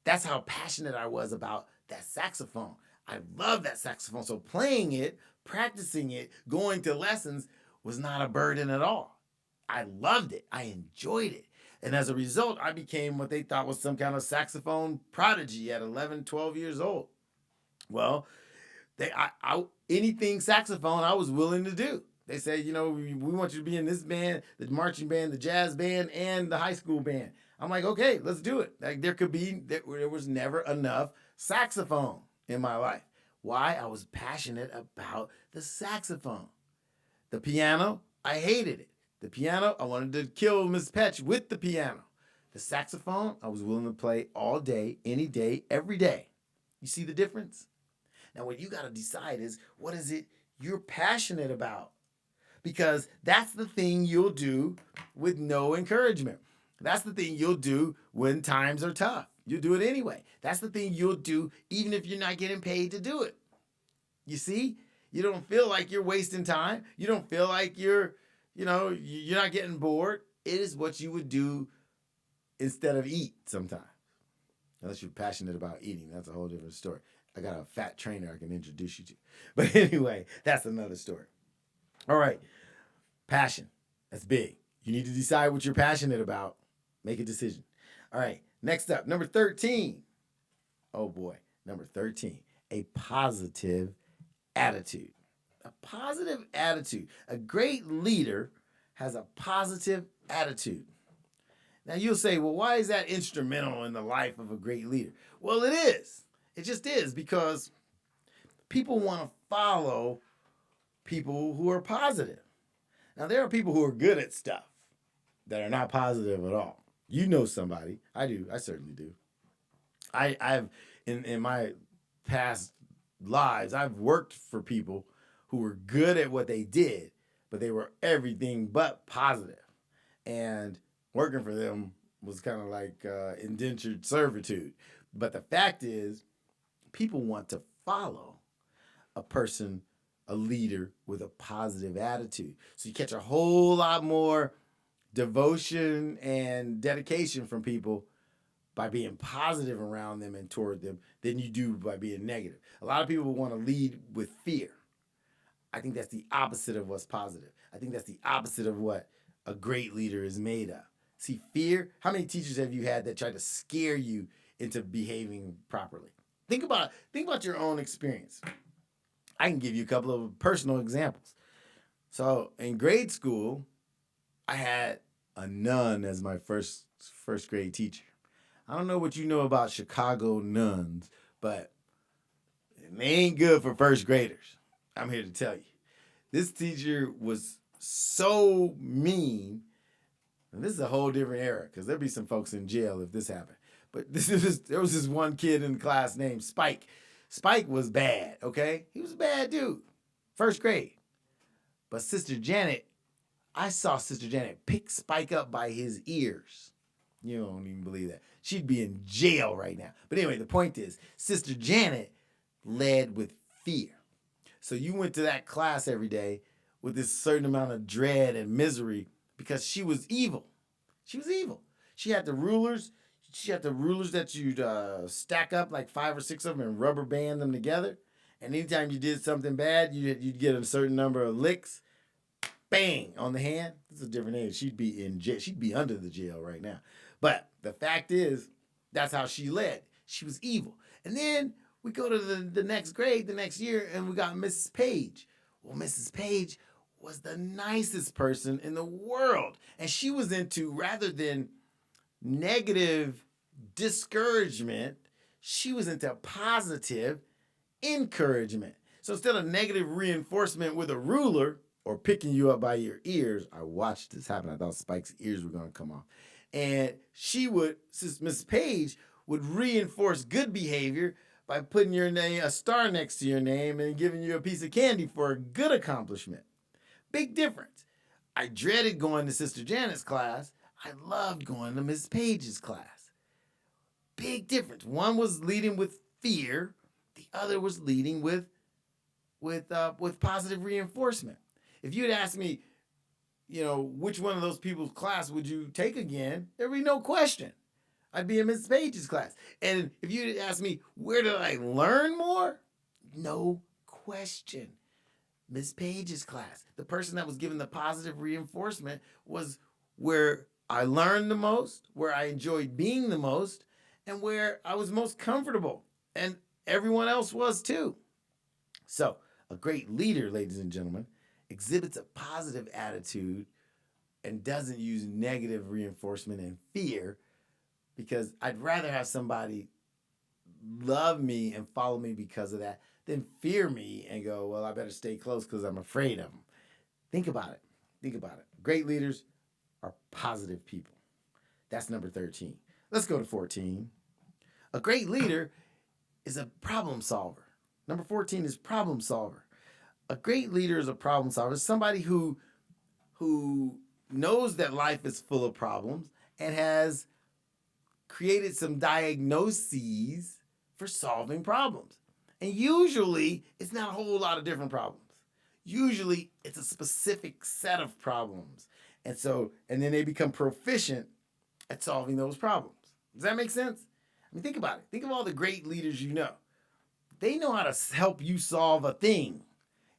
That's how passionate I was about that saxophone. I love that saxophone. So playing it, practicing it, going to lessons was not a burden at all. I loved it. I enjoyed it. And as a result, I became what they thought was some kind of saxophone prodigy at 11, 12 years old. Well, anything saxophone I was willing to do. They said, we want you to be in this band, the marching band, the jazz band, and the high school band. I'm like, okay, let's do it. Like there was never enough saxophone in my life. Why? I was passionate about the saxophone. The piano, I hated it. The piano, I wanted to kill Miss Petch with the piano. The saxophone, I was willing to play all day, any day, every day. You see the difference? Now, what you got to decide is, what is it you're passionate about? Because that's the thing you'll do with no encouragement. That's the thing you'll do when times are tough. You'll do it anyway. That's the thing you'll do even if you're not getting paid to do it. You see? You don't feel like you're wasting time. You don't feel like you're not getting bored. It is what you would do instead of eat sometimes. Unless you're passionate about eating. That's a whole different story. I got a fat trainer I can introduce you to. But anyway, that's another story. All right. Passion. That's big. You need to decide what you're passionate about. Make a decision. All right. Next up, number 13. Oh boy. Number 13. A positive attitude. A positive attitude. A great leader has a positive attitude. Now you'll say, well, why is that instrumental in the life of a great leader? Well, it is. It just is, because people want to follow people who are positive. Now, there are people who are good at stuff that are not positive at all. You know somebody. I do. I certainly do. I've in my past lives, I've worked for people who were good at what they did, but they were everything but positive. And working for them was kind of like indentured servitude. But the fact is, people want to follow a person a leader with a positive attitude. So you catch a whole lot more devotion and dedication from people by being positive around them and toward them than you do by being negative. A lot of people want to lead with fear. I think that's the opposite of what's positive. I think that's the opposite of what a great leader is made of. See, fear, how many teachers have you had that tried to scare you into behaving properly? Think about your own experience. I can give you a couple of personal examples. So in grade school, I had a nun as my first grade teacher. I don't know what you know about Chicago nuns, but they ain't good for first graders. I'm here to tell you. This teacher was so mean. And this is a whole different era because there'd be some folks in jail if this happened. But there was this one kid in the class named Spike. Spike was bad, okay? He was a bad dude. First grade. But Sister Janet, I saw Sister Janet pick Spike up by his ears. You don't even believe that. She'd be in jail right now. But anyway, the point is, Sister Janet led with fear. So you went to that class every day with this certain amount of dread and misery because she was evil. She was evil. She had the rulers. She had the rulers that you'd stack up like 5 or 6 of them and rubber band them together. And anytime you did something bad, you'd get a certain number of licks. Bang on the hand. This is a different age. She'd be in jail. She'd be under the jail right now. But the fact is, that's how she led. She was evil. And then we go to the next grade, the next year, and we got Mrs. Page. Well, Mrs. Page was the nicest person in the world. And she was into, rather than negative discouragement, she was into positive encouragement. So instead of negative reinforcement with a ruler or picking you up by your ears, I watched this happen. I thought Spike's ears were going to come off. And Mrs. Page would reinforce good behavior by putting your name, a star next to your name, and giving you a piece of candy for a good accomplishment. Big difference. I dreaded going to Sister Janet's class. I loved going to Mrs. Page's class. Big difference. One was leading with fear. The other was leading with positive reinforcement. If you had asked me, which one of those people's class would you take again, there'd be no question. I'd be in Mrs. Page's class. And if you had asked me, where did I learn more? No question. Miss Page's class. The person that was given the positive reinforcement was where I learned the most, where I enjoyed being the most, and where I was most comfortable. And everyone else was too. So, a great leader, ladies and gentlemen, exhibits a positive attitude and doesn't use negative reinforcement and fear, because I'd rather have somebody love me and follow me because of that than fear me and go, well, I better stay close because I'm afraid of them. Think about it. Think about it. Great leaders are positive people. That's number 13. Let's go to 14. A great leader is a problem solver. Number 14 is problem solver. A great leader is a problem solver. It's somebody who knows that life is full of problems and has created some diagnoses for solving problems. And usually, it's not a whole lot of different problems. Usually, it's a specific set of problems. And then they become proficient at solving those problems. Does that make sense? I mean, think about it. Think of all the great leaders you know. They know how to help you solve a thing.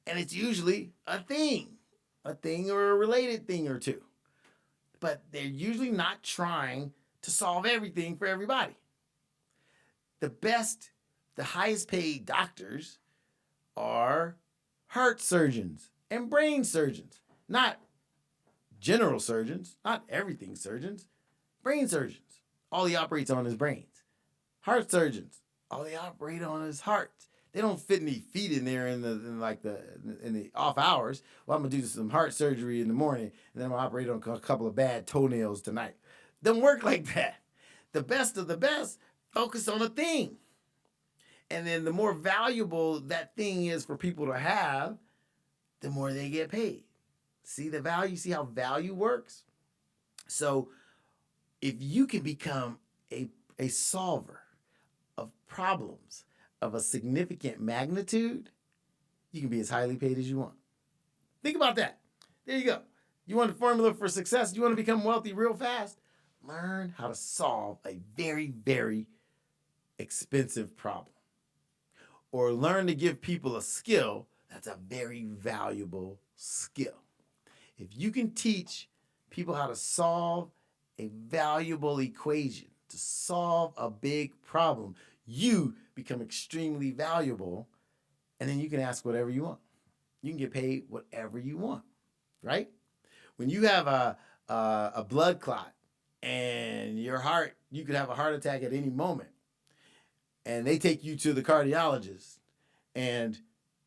And it's usually a thing or a related thing or two. But they're usually not trying to solve everything for everybody. The highest paid doctors are heart surgeons and brain surgeons, not general surgeons, not everything surgeons, brain surgeons. All he operates on is brains. Heart surgeons, all they operate on is hearts. They don't fit any feet in there in the off hours. Well, I'm gonna do some heart surgery in the morning, and then I'm gonna operate on a couple of bad toenails tonight. Doesn't work like that. The best of the best focus on a thing. And then the more valuable that thing is for people to have, the more they get paid. See the value? See how value works? So if you can become a solver of problems of a significant magnitude, you can be as highly paid as you want. Think about that. There you go. You want a formula for success? You want to become wealthy real fast? Learn how to solve a very, very expensive problem. Or learn to give people a skill that's a very valuable skill. If you can teach people how to solve a valuable equation, to solve a big problem, you become extremely valuable, and then you can ask whatever you want. You can get paid whatever you want, right? When you have a blood clot and your heart, you could have a heart attack at any moment, and they take you to the cardiologist, and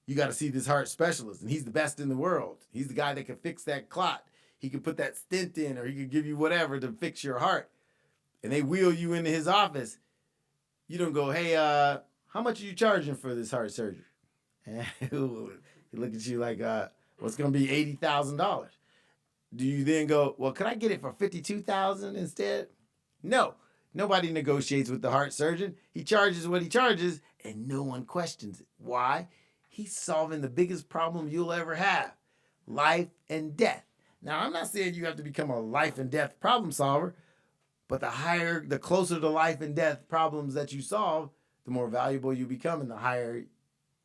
you got to see this heart specialist, and he's the best in the world. He's the guy that can fix that clot. He can put that stent in, or he can give you whatever to fix your heart. And they wheel you into his office. You don't go, hey, how much are you charging for this heart surgery? And he'll look at you like, well, it's going to be $80,000. Do you then go, well, could I get it for $52,000 instead? No. Nobody negotiates with the heart surgeon. He charges what he charges, and no one questions it. Why? He's solving the biggest problem you'll ever have, life and death. Now, I'm not saying you have to become a life and death problem solver, but the closer to life and death problems that you solve, the more valuable you become and the higher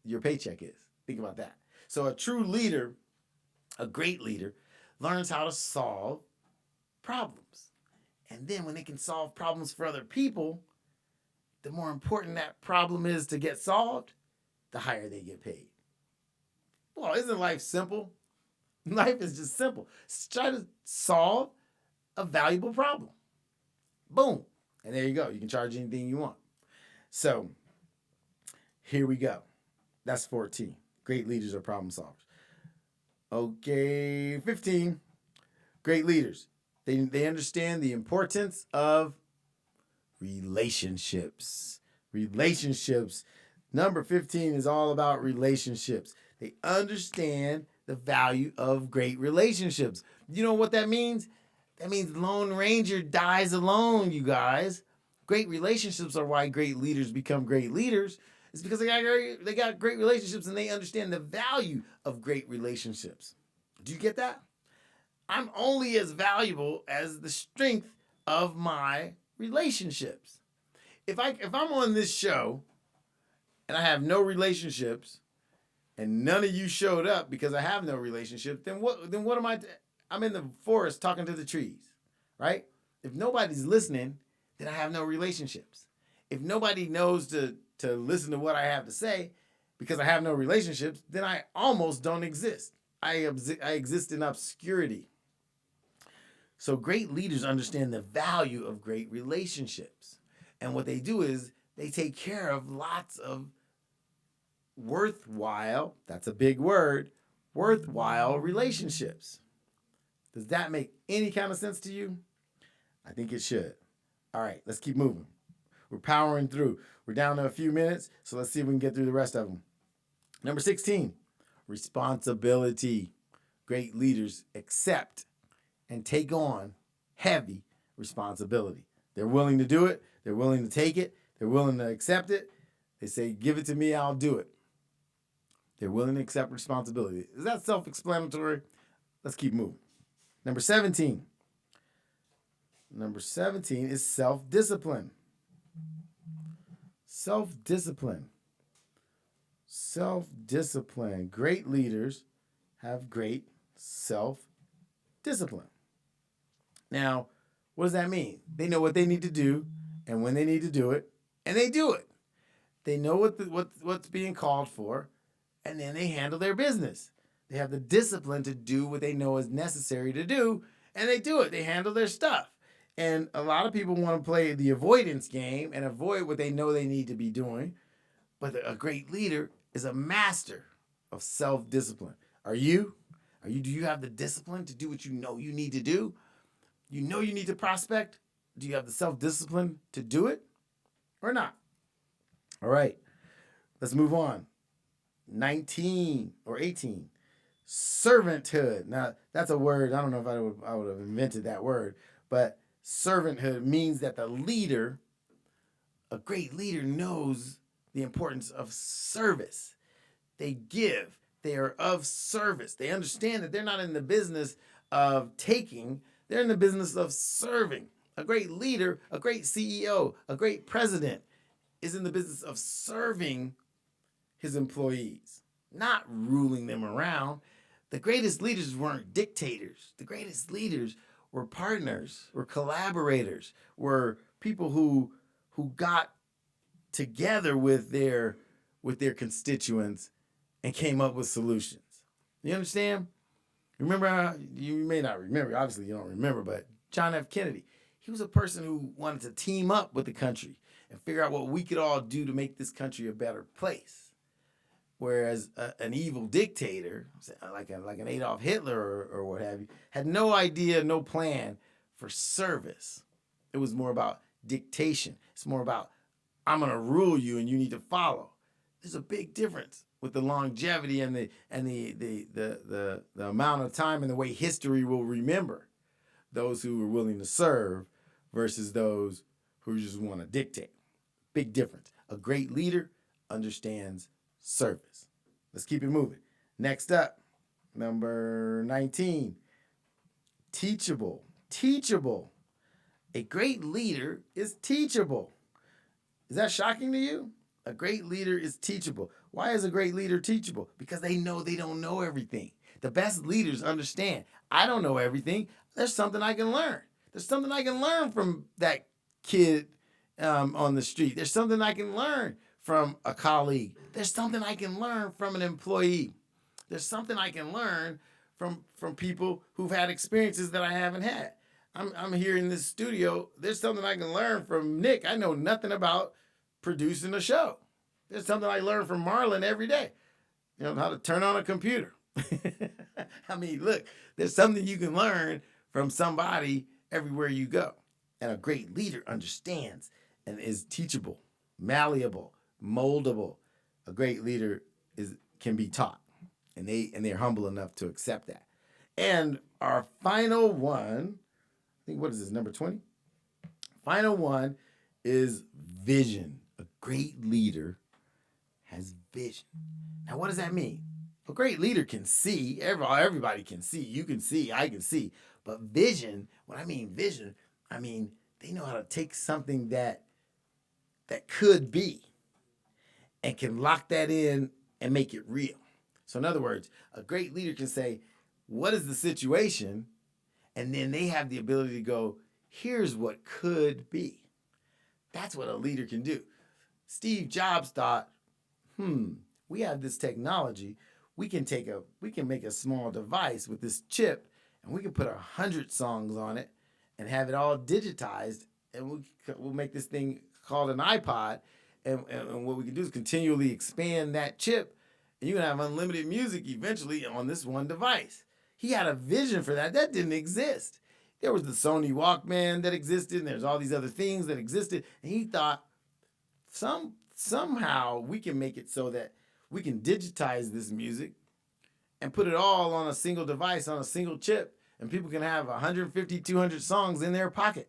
your paycheck is. Think about that. So a true leader, a great leader, learns how to solve problems. And then when they can solve problems for other people, the more important that problem is to get solved, the higher they get paid. Well, isn't life simple? Life is just simple. Try to solve a valuable problem. Boom. And there you go. You can charge anything you want. So here we go. That's 14. Great leaders are problem solvers. Okay, 15. Great leaders. They understand the importance of relationships. Relationships. Number 15 is all about relationships. They understand the value of great relationships. You know what that means? That means Lone Ranger dies alone, you guys. Great relationships are why great leaders become great leaders. It's because they got great relationships and they understand the value of great relationships. Do you get that? I'm only as valuable as the strength of my relationships. If I'm on this show and I have no relationships and none of you showed up because I have no relationship, then what am I? I'm in the forest talking to the trees, right? If nobody's listening, then I have no relationships. If nobody knows to listen to what I have to say because I have no relationships, then I almost don't exist. I exist in obscurity. So great leaders understand the value of great relationships. And what they do is they take care of lots of worthwhile, that's a big word, worthwhile relationships. Does that make any kind of sense to you? I think it should. All right, let's keep moving. We're powering through. We're down to a few minutes, so let's see if we can get through the rest of them. Number 16, responsibility. Great leaders accept and take on heavy responsibility. They're willing to do it. They're willing to take it. They're willing to accept it. They say, give it to me, I'll do it. They're willing to accept responsibility. Is that self-explanatory? Let's keep moving. Number 17. Number 17 is self-discipline. Self-discipline. Self-discipline. Great leaders have great self-discipline. Now, what does that mean? They know what they need to do and when they need to do it, and they do it. They know what's being called for, and then they handle their business. They have the discipline to do what they know is necessary to do, and they do it. They handle their stuff. And a lot of people want to play the avoidance game and avoid what they know they need to be doing. But a great leader is a master of self-discipline. Are you? Do you have the discipline to do what you know you need to do? You know you need to prospect. Do you have the self-discipline to do it or not? All right, let's move on. 19 or 18, servanthood. Now, that's a word. I don't know if I would have invented that word, but servanthood means that the leader, a great leader, knows the importance of service. They give, they are of service. They understand that they're not in the business of taking, they're in the business of serving. A great leader, a great CEO, a great president is in the business of serving his employees, not ruling them around. The greatest leaders weren't dictators. The greatest leaders were partners, were collaborators, were people who got together with their constituents and came up with solutions. You understand? Remember, you may not remember, obviously you don't remember, but John F. Kennedy, he was a person who wanted to team up with the country and figure out what we could all do to make this country a better place. Whereas an evil dictator, like an Adolf Hitler or what have you, had no idea, no plan for service. It was more about dictation. It's more about, I'm going to rule you and you need to follow. There's a big difference with the longevity and the amount of time and the way history will remember those who are willing to serve versus those who just want to dictate. Big difference. A great leader understands service. Let's keep it moving. Next up, number 19, teachable. Teachable. A great leader is teachable. Is that shocking to you? A great leader is teachable. Why is a great leader teachable? Because they know they don't know everything. The best leaders understand, I don't know everything. There's something I can learn. There's something I can learn from that kid on the street. There's something I can learn from a colleague. There's something I can learn from an employee. There's something I can learn from people who've had experiences that I haven't had. I'm here in this studio. There's something I can learn from Nick. I know nothing about producing a show. There's something I learn from Marlon every day. You know, how to turn on a computer. I mean, look, there's something you can learn from somebody everywhere you go. And a great leader understands and is teachable, malleable, moldable. A great leader can be taught, and they're humble enough to accept that. And our final one, I think, what is this, number 20? Final one is vision. A great leader has vision. Now, what does that mean? A great leader can see. Everybody can see. You can see. I can see. But vision, when I mean vision, I mean they know how to take something that could be and can lock that in and make it real. So in other words, a great leader can say, what is the situation? And then they have the ability to go, here's what could be. That's what a leader can do. Steve Jobs thought, we have this technology. We can make a small device with this chip, and we can put 100 songs on it and have it all digitized, and we'll make this thing called an iPod. And what we can do is continually expand that chip, and you can have unlimited music eventually on this one device. He had a vision for that. That didn't exist. There was the Sony Walkman that existed, and there's all these other things that existed. And he thought, somehow we can make it so that we can digitize this music and put it all on a single device, on a single chip, and people can have 150, 200 songs in their pocket.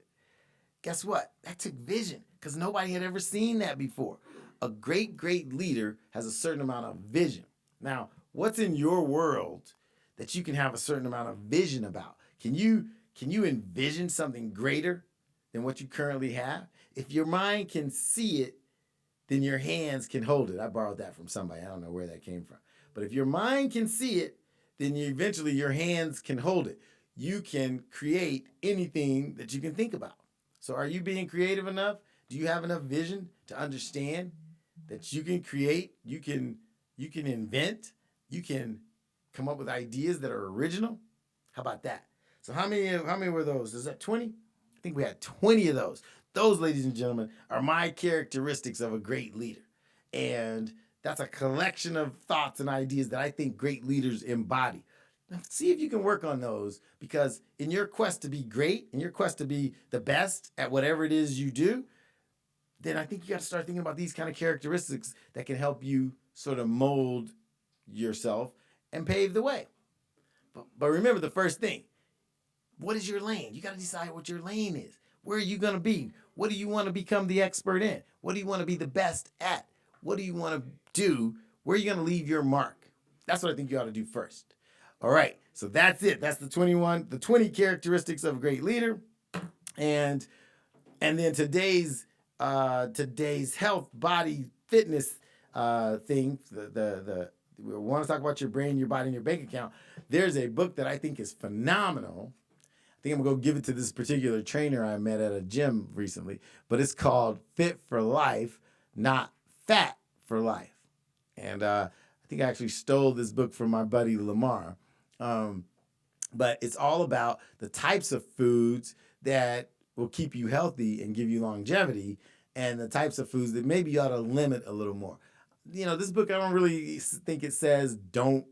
Guess what? That took vision, because nobody had ever seen that before. A great, great leader has a certain amount of vision. Now, what's in your world that you can have a certain amount of vision about? Can you envision something greater than what you currently have? If your mind can see it, then your hands can hold it. I borrowed that from somebody. I don't know where that came from. But if your mind can see it, then eventually your hands can hold it. You can create anything that you can think about. So are you being creative enough? Do you have enough vision to understand that you can create, you can invent, you can come up with ideas that are original? How about that? So how many were those? Is that 20? I think we had 20 of those. Those, ladies and gentlemen, are my characteristics of a great leader. And that's a collection of thoughts and ideas that I think great leaders embody. Now, see if you can work on those, because in your quest to be great, in your quest to be the best at whatever it is you do, then I think you got to start thinking about these kind of characteristics that can help you sort of mold yourself and pave the way. But remember the first thing. What is your lane? You got to decide what your lane is. Where are you going to be? What do you want to become the expert in? What do you want to be the best at? What do you want to do? Where are you going to leave your mark? That's what I think you ought to do first. All right, so that's it. That's the 20 characteristics of a great leader. And then today's health, body, fitness thing, we want to talk about your brain, your body, and your bank account. There's a book that I think is phenomenal. I think I'm going to go give it to this particular trainer I met at a gym recently, but it's called Fit for Life, Not Fat for Life. And I think I actually stole this book from my buddy Lamar. But it's all about the types of foods that will keep you healthy and give you longevity, and the types of foods that maybe you ought to limit a little more. This book, I don't really think it says don't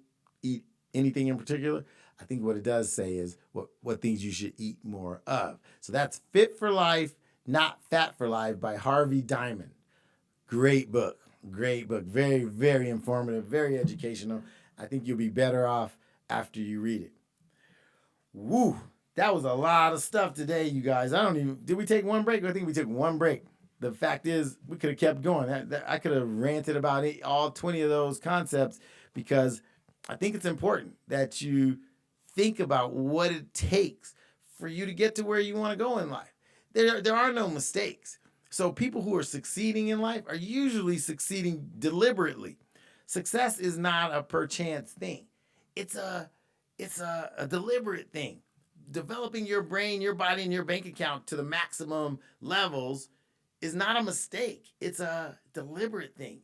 eat anything in particular. I think what it does say is what things you should eat more of. So that's Fit for Life, Not Fat for Life by Harvey Diamond. Great book. Great book. Very, very informative, very educational. I think you'll be better off after you read it. Woo! That was a lot of stuff today, you guys. Did we take one break? I think we took one break. The fact is, we could have kept going. I could have ranted about all 20 of those concepts, because I think it's important that you think about what it takes for you to get to where you want to go in life. There are no mistakes. So people who are succeeding in life are usually succeeding deliberately. Success is not a perchance thing. It's a deliberate thing. Developing your brain, your body, and your bank account to the maximum levels is not a mistake. It's a deliberate thing.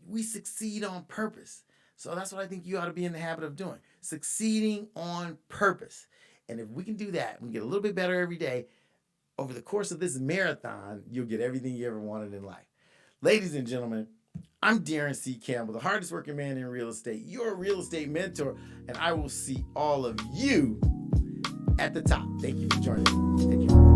We succeed on purpose. So that's what I think you ought to be in the habit of doing. Succeeding on purpose. And if we can do that, we get a little bit better every day. Over the course of this marathon, you'll get everything you ever wanted in life. Ladies and gentlemen, I'm Daron C.Campbell, the hardest working man in real estate, your real estate mentor, and I will see all of you at the top. Thank you for joining me. Take care.